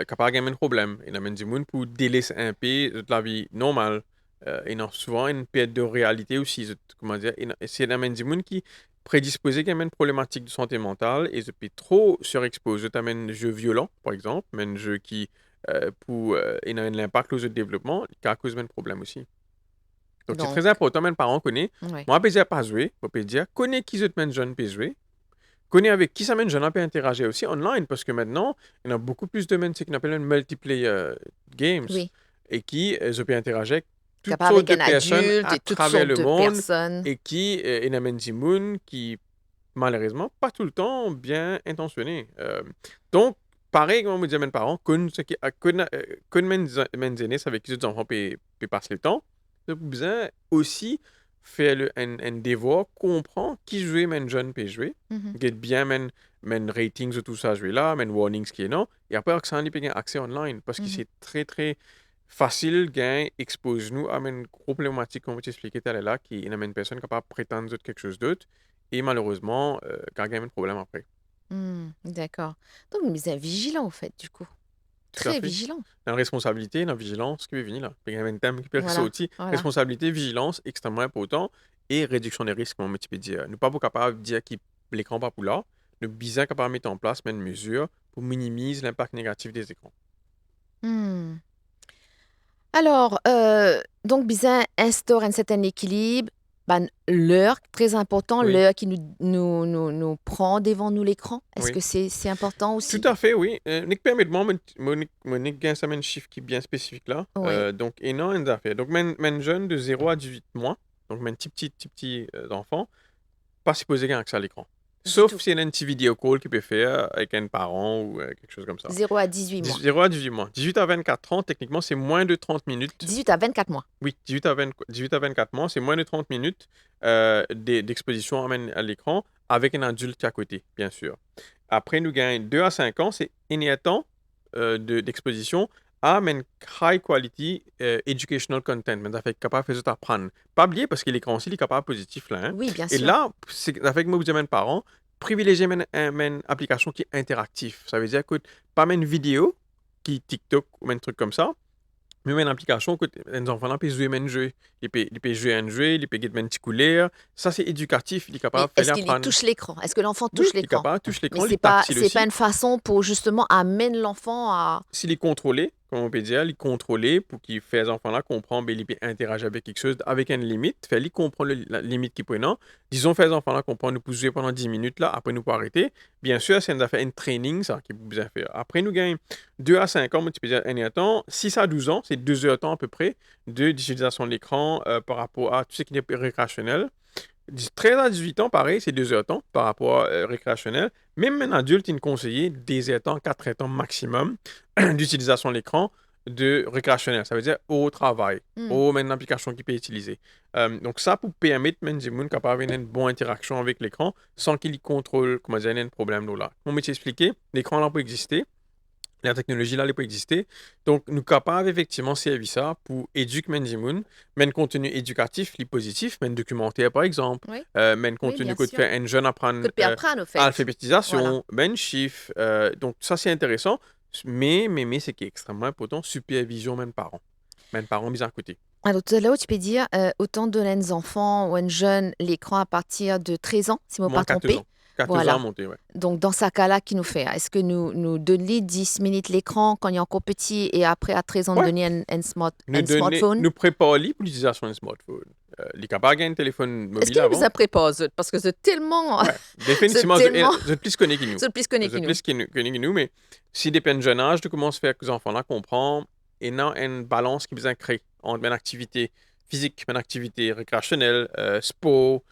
capable de un problème. Il y a des gens pour délaisser un peu de la vie normale. Il y a souvent une perte de réalité aussi. Comment dire, c'est des gens qui prédisposés à une problématique de santé mentale et je peux trop surexposer à un jeu violent, par exemple, un jeu qui pour il a un impact sur le développement, qui a cause d'un problème aussi. Donc c'est Donc, très important, même parents connaissent. ouais. Moi, je peux pas jouer, je peux dire, connais qui autres jeunes peut jouer. Connais avec qui ça mène jeune peut interagir aussi online parce que maintenant, il y a beaucoup plus de ce qu'on appelle un multiplayer games Oui, et qui je peux interagir avec toutes capable sortes avec de un personnes adulte à et toutes travers sortes le de monde personnes. et qui il y a des gens qui malheureusement pas tout le temps bien intentionnés. Donc, pareil comme on dit à mes parents, quand mes aînés avec qui les enfants passent le temps, c'est besoin aussi faire un devoir, comprendre qui jouer, mes jeunes peut jouer, Mhm, get bien mes ratings de tout ça jouer là, mes warnings qui est non, et après ça on peut accès online parce que mhm. c'est très très facile gain expose nous à une gros problématique comme je t'expliquais tout à l'heure qui est une personne capable de prétendre quelque chose d'autre et malheureusement quand il y a un problème après. D'accord. Donc, nous sommes vigilants, au fait, du coup. Tout à Très fait. vigilants. La responsabilité, la vigilance qui est venue là. Il y a un thème qui peut Voilà, ressortir. voilà. Responsabilité, vigilance, extrêmement important. Et réduction des risques, comme tu peux dire. Nous ne sommes pas capables de dire que l'écran pas pour là. Nous sommes bien capables de mettre en place une mesure pour minimiser l'impact négatif des écrans. Hmm. Alors, donc, bien, instaure un certain équilibre. Ben, l'heure, très important, Oui. l'heure qui nous prend devant nous l'écran. Est-ce Oui. que c'est important Tout aussi? à fait, oui. Nick permet de moi, Nick gagne ça, un chiffre qui est bien spécifique là. Oui. Donc, énorme affaires. Donc, mes jeunes de 0 à 18 mois, donc mes petits enfants, pas supposé gagner accès à l'écran. Du Sauf tout. s'il y a un petit vidéo call qu'il peut faire avec un parent ou quelque chose comme ça. 0 à 18 mois. 0 à 18 mois. 18 à 24 ans, techniquement, c'est moins de 30 minutes. 18 à 24 mois. Oui, 18 à 24 mois, c'est moins de 30 minutes d'exposition à l'écran avec un adulte à côté, bien sûr. Après, nous gagnons 2 à 5 ans, c'est un temps d'exposition à un high quality educational content. Mais ça fait capable de faire apprendre. Pas oublier parce que l'écran aussi, il est capable positif là. Hein. Oui, bien Et sûr. là, c'est avec moi, vous dites parents, privilégier une application qui est interactive. Ça veut dire, écoute, pas une vidéo qui TikTok ou un truc comme ça, mais une application, écoute, les enfants peuvent jouer un jeu. Ils peuvent jouer un jeu, ils peuvent jouer un petit couleur. Ça, c'est éducatif, il est Mais capable de est-ce faire qu'il y apprendre. touche l'écran? Est-ce que l'enfant Oui, touche il est l'écran? capable, touche Mais l'écran, il est tactile c'est pas aussi. une façon pour justement amener l'enfant à... S'il est contrôlé, comme on peut dire, il est contrôlé pour qu'il fasse enfant là comprendre, ben, il peut interagir avec quelque chose avec une limite. Fait, il comprend la limite qu'il peut non. Disons, faire enfant là comprendre, nous pouvons jouer pendant 10 minutes là, après nous pouvons arrêter. Bien sûr, c'est une fait un training, ça, qui peut bien faire. Après, nous gagnons 2 à 5 ans, mais tu peux dire un temps, 6 à 12 ans, c'est 2 heures de temps à peu près d'utilisation de l'écran par rapport à tout ce qui est récréationnel. 13 à 18 ans, pareil, c'est 2 heures de temps par rapport à récréationnel. Même un adulte, il est conseillé des heures de temps, 4 heures de temps maximum d'utilisation de l'écran de récréationnel. Ça veut dire au travail, Hmm. ou même une application qu'il peut utiliser. Donc ça, pour permettre même des gens capables d'avoir une bonne interaction avec l'écran sans qu'il y contrôle, comment dire, un problème là. Mon métier expliqué, l'écran là peut exister. La technologie là, elle peut exister. Donc, nous sommes capables effectivement de servir ça pour éduquer les gens, mais un contenu éducatif, li positif, mais un documentaire par exemple, Oui, mais un oui, contenu bien que de sûr. faire un jeune apprendre Que de apprendre, au fait. Voilà. alphabétisation, mais un chiffre. Donc, ça c'est intéressant, mais c'est qui est extrêmement important, supervision même parents. Même parents mis à côté. Alors, tout à l'heure, tu peux dire, autant donner aux enfants ou aux jeunes l'écran à partir de 13 ans, si je ne me Moins pas 14 trompé. ans. 14 ans à Voilà. monter, ouais. Donc, dans ce cas-là, qui nous fait? Est-ce que nous donnons 10 minutes l'écran quand il est encore petit et après, à 13 ans, Ouais, donner un smartphone? nous préparons pour l'utilisation d'un smartphone. Les capables un téléphone Est-ce mobile qu'il nous avant. a préparé? Parce que c'est tellement... Ouais, c'est définitivement, tellement... vous êtes plus connus que nous. C'est le plus connu Vous que êtes nous. plus connus que nous, mais si depuis un jeune âge, tu commences à faire que les enfants-là comprennent, et non une balance qui besoin créer entre une activité physique, une activité récréationnelle, sport,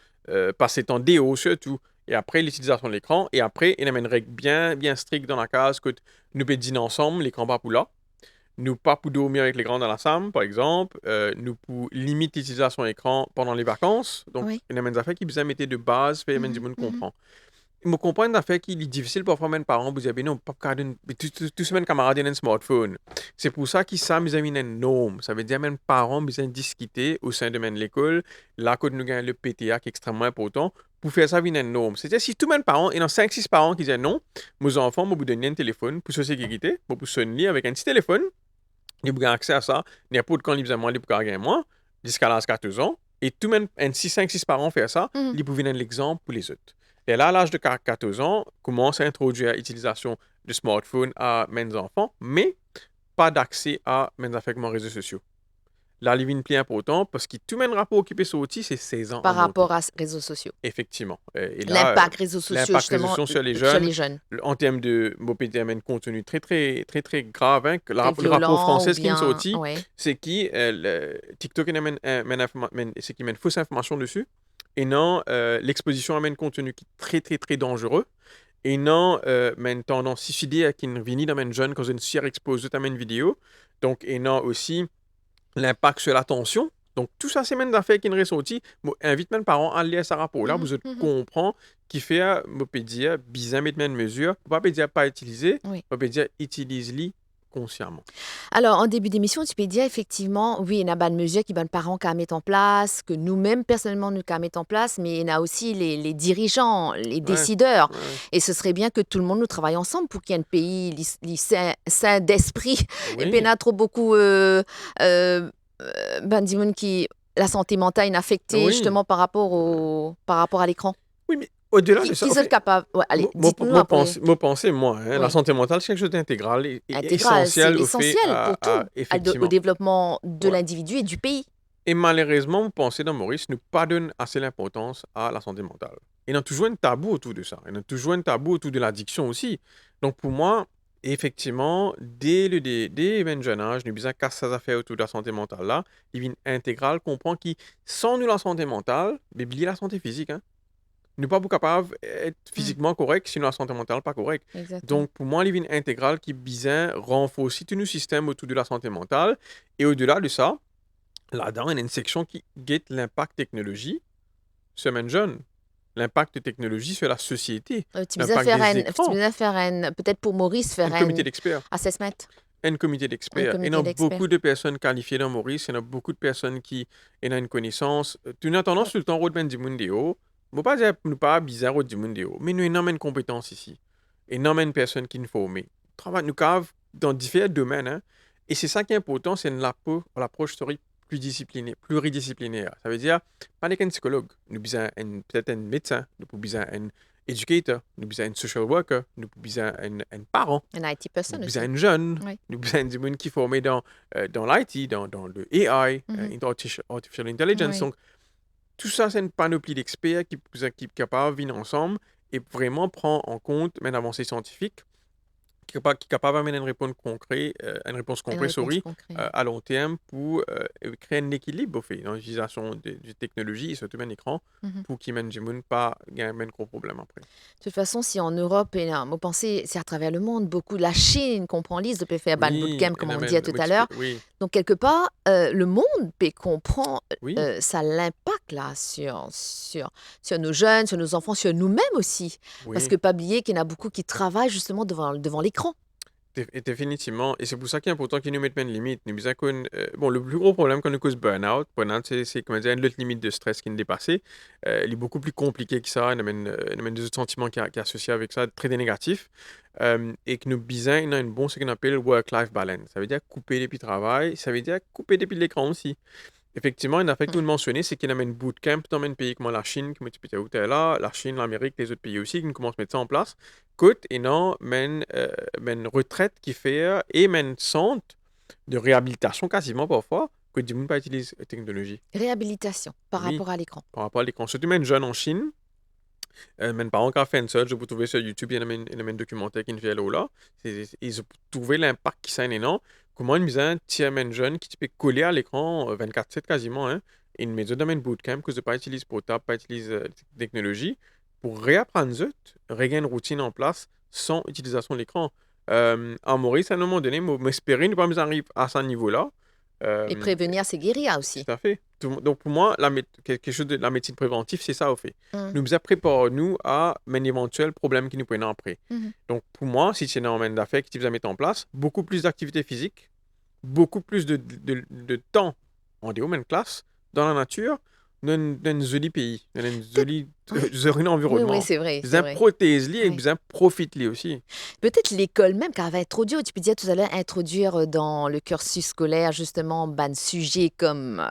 passer temps déo surtout, et après l'utilisation de l'écran, et après, il y a une règle bien, bien stricte dans la case que nous pouvons dîner ensemble, l'écran pas pour là. Nous pas pour dormir avec l'écran dans la chambre, par exemple. Nous pour limiter l'utilisation de l'écran pendant les vacances. Donc, Oui. il y a des affaires qui besoin de mettre de base, faire que Mhm, les gens mhm. comprennent. il me comprend d'affaire qu'il est difficile parfois même parents vous dire ben non pas garder tout semaine camarade un smartphone. C'est pour ça qu'ils ça mis une norme. Ça veut dire même parents besoin discuter au sein de même l'école. Là quand nous gagnons le PTA qui est extrêmement important pour faire ça une norme. C'est-à-dire si tout le monde parents, il y a 5-6 parents qui disent non, mes enfants, moi vous donner un téléphone pour se sécurité, moi pour sonner avec un petit téléphone, ils ont accès à ça, n'importe quand ils besoin moi, ils peuvent gagner moi jusqu'à l'âge de 14 ans et tout le monde un 5-6 parents faire ça, Mhm. ils peuvent donner l'exemple pour les autres. Et là, à l'âge de 14 ans, commence à introduire l'utilisation de smartphone à mes enfants, mais pas d'accès à mes affaires comme réseaux sociaux. Là, il y a une plus important parce que tout le monde rapport occupé sur outil, c'est 16 ans Par en montant. rapport à réseaux sociaux. Effectivement. Et là, L'impact réseaux sociaux, l'impact réseaux justement, sociaux sur les sur jeunes, les jeunes. en termes de un contenu très, très, très, très grave, hein, que Très le rapport violent ou français qui me bien... sorti, Ouais. c'est qui TikTok c'est qui mène fausse information dessus, et non l'exposition amène contenu qui est très, très, très dangereux, et non mène tendance suicidaire qui vient dans les jeunes quand une surexpose de une vidéo, donc, et non aussi l'impact sur l'attention. Donc, tout ça, c'est même d'affaires qui ne ressorti. Moi, invite mes parents à lire ce rapport-là. Mhm, Vous mhm. comprendre qui fait, moi, peut dire, bien mettre mes mesures. Pas peut dire pas utiliser, Oui. pas peut dire utilise-les consciemment. Alors, en début d'émission, tu peux dire effectivement, oui, il y a des mesures qui les parents qu'à mettre en place, que nous-mêmes, personnellement, nous qu'à mettre en place, mais il y a aussi les dirigeants, les Ouais, décideurs. ouais. Et ce serait bien que tout le monde nous travaille ensemble pour qu'il y ait un pays sain d'esprit et puis il y Oui, a trop beaucoup ben, dis-moi qui la santé mentale est affectée oui. justement par rapport à l'écran. Oui, mais au-delà de Qui, ça, qui en sont fait, capables ouais, allez, dites-nous après. moi, hein, la Oui, santé mentale, c'est quelque chose d'intégral et intégral, c'est essentiel au fait essentiel pour tout, au effectivement. développement de Ouais. l'individu et du pays. Et malheureusement, vous pensez dans Maurice, nous pas donne assez l'importance à la santé mentale. Il y a toujours un tabou autour de ça. Il y a toujours un tabou autour de l'addiction aussi. Donc pour moi, effectivement, dès un jeune âge, nous avons besoin de casser ça affaires autour de la santé mentale là. Il vient intégral comprend que sans nous la santé mentale, mais oubliez la santé physique. Hein. Nous pas capable d'être Mm, physiquement correct si la santé mentale pas correcte. exactement. Donc pour moi, il vient intégral qui besoin renforcer tout nos systèmes autour de la santé mentale. Et au-delà de ça, là-dedans, il y a une section qui guette l'impact technologie sur les jeunes, l'impact de technologie sur la société, l'impact des Tu écrans, besoin faire peut-être pour Maurice, faire un un comité d'experts. assessment, Un comité un d'experts. Il y comité a d'experts. beaucoup de personnes qualifiées dans Maurice, il y a beaucoup de personnes qui ont une connaissance. Tu as tendance tout le temps à dire du monde dehors. Je ne veux pas dire que nous pas bizarre du monde dehors, mais nous avons énormément de compétences ici. Énormément de personnes qui nous forment. Travaillons nous cave dans différents domaines. Hein, et c'est ça qui est important, c'est l'approche plus disciplinée, pluridisciplinaire. Ça veut dire, pas qu'un psychologue, nous avons peut-être un médecin, nous avons besoin un educator, nous avons besoin un social worker, nous avons besoin un parent. Un IT Nous person avons aussi. besoin de jeunes, Oui. nous avons besoin de gens qui sont formés dans l'IT, dans le AI, Mhm. Artificial Intelligence. Oui. Donc, tout ça, c'est une panoplie d'experts qui est capable de venir ensemble et vraiment prendre en compte mes avancées scientifiques qui est capable d'amener une réponse Une concrète, réponse sorry, concrète. à long terme pour créer un équilibre au fait, dans l'utilisation de technologies et surtout un écran Mhm. pour qu'il mène du monde pas gagner un gros problème après. De toute façon, si en Europe, et là, moi, pensez, c'est à travers le monde, beaucoup, la Chine comprend liste de peut faire ban Oui, bootcamp, comme on disait tout à l'heure. oui, Donc, quelque part, le monde peut comprend oui, ça l'impact là sur nos jeunes, sur nos enfants, sur nous-mêmes aussi. Parce oui. que pas oublier qu'il y en a beaucoup qui travaillent justement devant l'écran. Définitivement. Et c'est pour ça qu'il est important qu'ils nous mettent une limite. Nous disons bon, le plus gros problème qu'on nous cause burn-out, c'est comment dire, une autre limite de stress qui est dépassée. Il est beaucoup plus compliqué que ça. Il amène des autres sentiments qui sont associés avec ça, très négatifs. Et que nous disons, il y a une bonne, ce qu'on appelle work-life balance. Ça veut dire couper depuis le travail, ça veut dire couper depuis l'écran aussi. Effectivement, un effet que Mm. vous mentionnez, c'est qu'il y a un bootcamp dans un pays comme la Chine, comme tu peux dire, là, la Chine, l'Amérique, les autres pays aussi, qui commencent à mettre ça en place. Coûte et non, une retraite qui fait et un centre de réhabilitation quasiment parfois, que du monde pas utilise la technologie. Réhabilitation par Oui, rapport à l'écran. par rapport à l'écran. Surtout même jeune en Chine, mes parents qui ont fait une search, je peux trouver sur YouTube, il y a un documentaire qui nous fait là. Ils ont trouvé l'impact qui s'en est énorme. Comment une mise en un jeune qui peut coller à l'écran 24/7 quasiment, hein, et une maison dans un bootcamp que je pas utilise portable, pas utilise technologie, pour réapprendre eux, regagner une routine en place sans utilisation de l'écran. En Maurice, à un moment donné, m'espérer ne pas nous arriver à ce niveau-là. Et prévenir, c'est guérir aussi. Tout à fait. Donc, pour moi, quelque chose de la médecine préventive, c'est ça, au fait. Mm. Nous préparons-nous à un éventuel problème qui nous prenne après. Mhm. Donc, pour moi, si c'est un domaine d'affaires que tu vas mettre en place, beaucoup plus d'activité physique, beaucoup plus de temps en domaine classe, dans la nature, dans un joli pays, dans un joli Oui, environnement. c'est vrai, Ils c'est ont vrai. prothèse-li et Oui. ils ont profite-li aussi. Peut-être l'école même, car elle va introduire, tu peux dire tout à l'heure, introduire dans le cursus scolaire justement ban sujet comme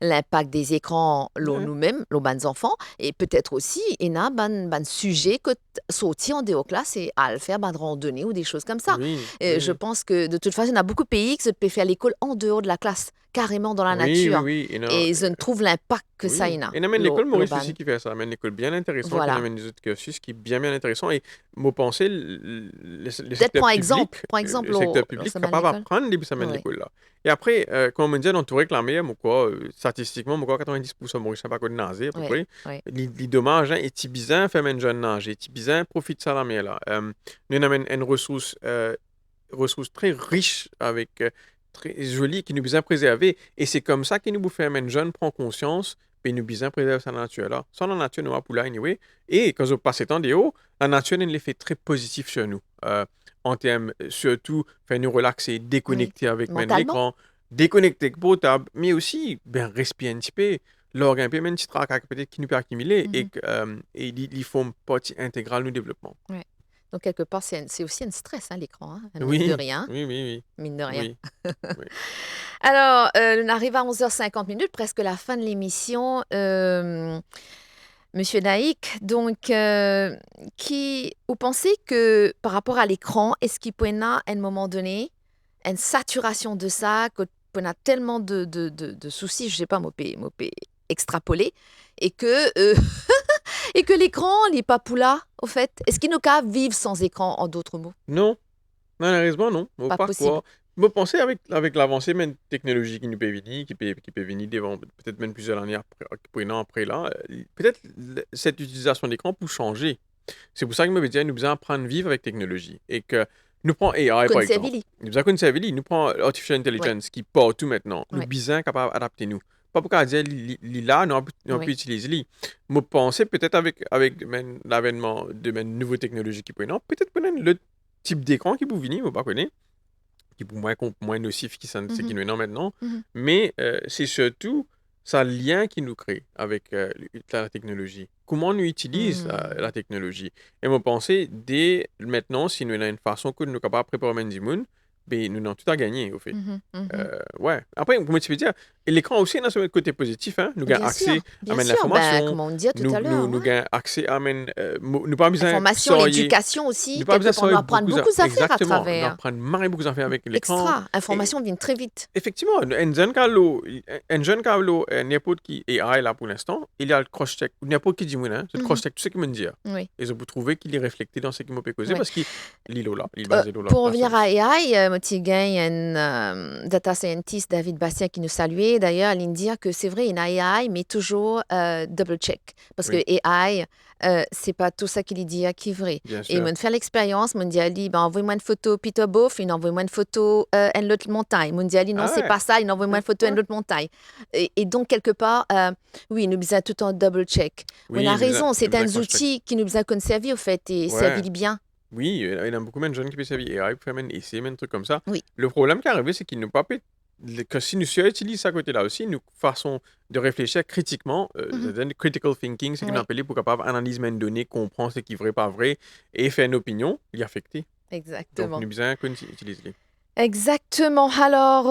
l'impact des écrans l'on Ouais. nous-mêmes, l'on ban enfants, et peut-être aussi il y a ban sujet que sortir en dehors classe et à le faire ban randonnée ou des choses comme ça. Oui, Et je oui. pense que de toute façon, il y a beaucoup de pays qui se peuvent faire l'école en dehors de la classe, carrément dans la Oui, oui, nature. oui. Et non, Et je ne trouve l'impact que ça oui. y a, Et on a l'école Maurice l'urban. aussi qui fait ça. On a une école bien intéressante, on a Voilà. des autres cursus qui est bien, bien intéressant. Et moi, penser, le Peut-être secteur prends public, exemple le secteur au public semaine capable l'école. d'apprendre depuis semaine Oui, l'école là. Et après, comme on me dit, on pourrait réclamer, moi, quoi, statistiquement, moi, quoi, 90% Maurice n'a pas connu nager à peu oui, près. oui. Les dommages, hein, et si bizarre, fait un jeune nager, si bizarre, profite de ça la mer là. Nous avons une ressource très riche avec très jolie qui nous bien préserver et c'est comme ça que nous fait un jeune prend conscience et nous bien préserver sa nature là sans la nature nous va pour là anyway et quand on passe temps de haut la nature a un effet très positif sur nous en termes surtout fait nous relaxer Oui. déconnecter avec même Mentalement. l'écran déconnecter avec portable mais aussi ben respirer un petit peu l'organe un peu même petit trac peut-être qui nous peut accumuler et ils font partie intégrale du développement. Ouais. Donc, quelque part, c'est aussi un stress, hein, l'écran, hein, mine de Oui, rien. oui, oui, Mine de rien. oui, oui. Alors, on arrive à 11h50, presque la fin de l'émission. Monsieur Naïk, donc, vous pensez que par rapport à l'écran, est-ce qu'il peut y avoir, à un moment donné, une saturation de ça, qu'on a tellement de soucis, je ne sais pas, mopé extrapoler, et que, et que l'écran n'est pas pour là, au fait? Est-ce qu'il nous cas vivre sans écran, en d'autres mots? Non, malheureusement, non. Au Pas possible. parcours, je pensais avec l'avancée même technologique qui nous peut venir, qui peut venir devant, peut-être même plusieurs années après, après là, peut-être cette utilisation d'écran peut changer. C'est pour ça que je me dis, nous besoin apprendre à vivre avec technologie. Et que nous prenons AI par exemple. Conservili. Nous besoin conserver, nous prenons Artificial Oui, Intelligence qui porte tout maintenant. Nous oui, besoin capable d'adapter nous. Pas pour qu'on dire, là, nous on peut oui. utiliser lui. Je pensais peut-être avec l'avènement de nouvelles technologies qui prennent, peut-être le type d'écran qui peut venir, je ne connais pas, qui pour moi est moins nocif qui sont qui Mhm, nous est maintenant. mhm, Mais c'est surtout ça lien qui nous crée avec la technologie. Comment on utilise la mhm, technologie. Et moi, pensais, dès maintenant, si nous avons une façon que nous sommes capables de préparer du monde, ben, nous avons tout à gagner, au fait. mhm, mhm. Ouais. Après, comment tu peux dire, et l'écran aussi, a son côté positif, hein. Nous avons accès à Bien sûr. Ben, l'information, comme on disait tout à l'heure, nous ouais. avons accès à nous pas besoin de Information, sortir l'éducation aussi, nous pas quelque besoin de part, on doit sortir apprendre beaucoup beaucoup d'affaires à exactement, nous travers. apprendre beaucoup d'affaires avec l'écran. Extra. Et Information vient très vite. effectivement, un jeune câble, n'importe qui AI là pour l'instant, il y a le cross-check, n'importe qui dit, hein, c'est le Mhm, cross-check, tout ce qu'il me dit. oui, Et je peux trouver qu'il est reflété dans ce qu'il m'a causé oui. parce qu'il est là, il est basé là. Pour revenir à AI, je gagne un data scientist, David Bastien, qui nous saluait. D'ailleurs, il dit que c'est vrai, une AI, mais toujours double check. Parce que Oui, AI, c'est pas tout ça qu'il dit qui est vrai. bien Et sûr. me fait l'expérience, me dit Ali, ben, envoie-moi une photo Peter Boff, il envoie-moi une photo une autre montagne. Me dit Ali, non, Ah c'est ouais, pas ça, il envoie-moi une photo ouais. une autre montagne. Et donc, quelque part, oui, nous besoin tout en double check. On a Oui, raison, nous c'est besoin un cross-check. outil qui nous besoin conserver, au fait, et Ouais. servir bien. Oui, il y a beaucoup de jeunes qui peuvent servir AI pour faire des essais, des trucs comme ça. Oui. Le problème qui est arrivé, c'est qu'ils n'ont pas pu que si nous utilisons ça côté-là aussi, nous façon de réfléchir critiquement, Mhm. c'est-à-dire critical thinking, c'est qu'on Oui, appelle pour capable analyser une donnée, comprendre ce qui est vrai, pas vrai, et faire une opinion, y affecter. Donc, exactement. nous besoin qu'on utilise les. Exactement. Alors,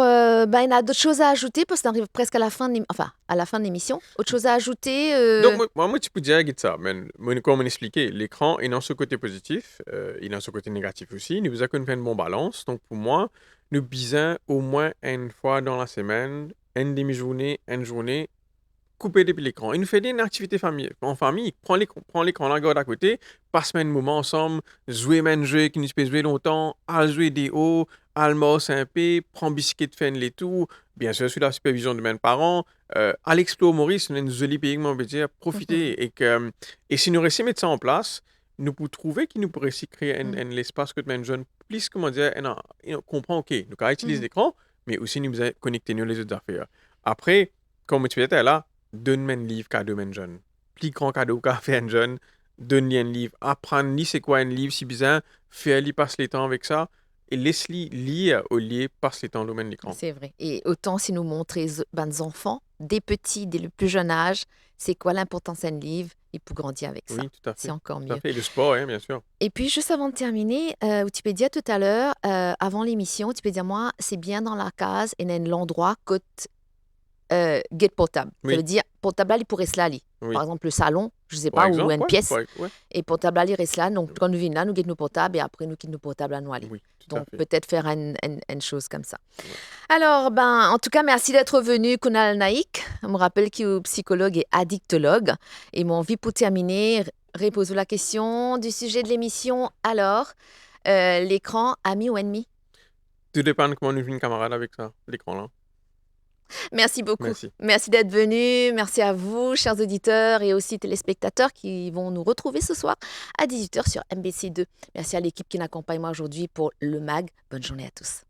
ben, il y a d'autres choses à ajouter parce qu'on arrive presque à la fin de à la fin de l'émission. Autre chose à ajouter Donc, moi, tu peux dire que ça, mais comme on expliquait, l'écran est dans ce côté positif, il est dans ce côté négatif aussi. Nous besoin qu'on fait une bonne balance. Donc, pour moi, nous besoin au moins une fois dans la semaine, une demi-journée, une journée, couper depuis l'écran. Il nous fait une activité en famille. Prends l'écran là, regarde à côté, passe un moment ensemble, jouer un jeu qui nous peut jouer longtemps, à jouer des hauts, à le mouse un peu, prends biscuit de faire les tours, bien sûr, sous la supervision de mes parents, à l'explo Maurice, on a une jolie pays, on peut dire, profiter. Et si nous réussissons à mettre ça en place, nous pouvons trouver qu'il nous pourrait aussi créer un espace que même jeune, plus, comment dire, comprend, OK, nous allons utiliser l'écran, mais aussi nous besoin connecter nous les autres affaires. Après, comme tu étais là, donne-moi un livre cadeau à un jeune. Plus grand cadeau qu'a fait un jeune, donne-lui un livre. Apprendre, lis c'est quoi un livre, si besoin, fais-lui passer le temps avec ça, et laisse-lui lire au lieu de passer le temps dans l'écran. C'est vrai. Et autant si nous montrer aux enfants, des petits, dès le plus jeune âge, c'est quoi l'importance d'un livre, ils peuvent grandir avec ça. Oui, tout à C'est fait. encore Tout à mieux. fait. Et le sport, hein, bien sûr. Et puis, juste avant de terminer, Wikipédia tout à l'heure, avant l'émission, Wikipédia, moi, c'est bien dans la case et dans l'endroit côté get portable. Ça Oui, veut dire portable, il pourrait se là, ali. oui. Par exemple, le salon, je ne sais Par pas, ou exemple, une pièce, ouais. et portable, il reste là. Donc, quand nous venons là, nous get nos portables et après, nous quittons nos portables à nous aller. Oui, tout à Donc, fait. peut-être faire une chose comme ça. Ouais. Alors, en tout cas, merci d'être venu, Kunal Naik. Je me rappelle qu'il est psychologue et addictologue. Et mon envie pour terminer, repose la question du sujet de l'émission. Alors, l'écran, ami ou ennemi? Tout dépend de comment nous vivons camarade avec ça, l'écran là. Merci beaucoup. Merci. Merci d'être venu. Merci à vous, chers auditeurs et aussi téléspectateurs qui vont nous retrouver ce soir à 18h sur MBC2. Merci à l'équipe qui m'accompagne moi aujourd'hui pour le MAG. Bonne journée à tous.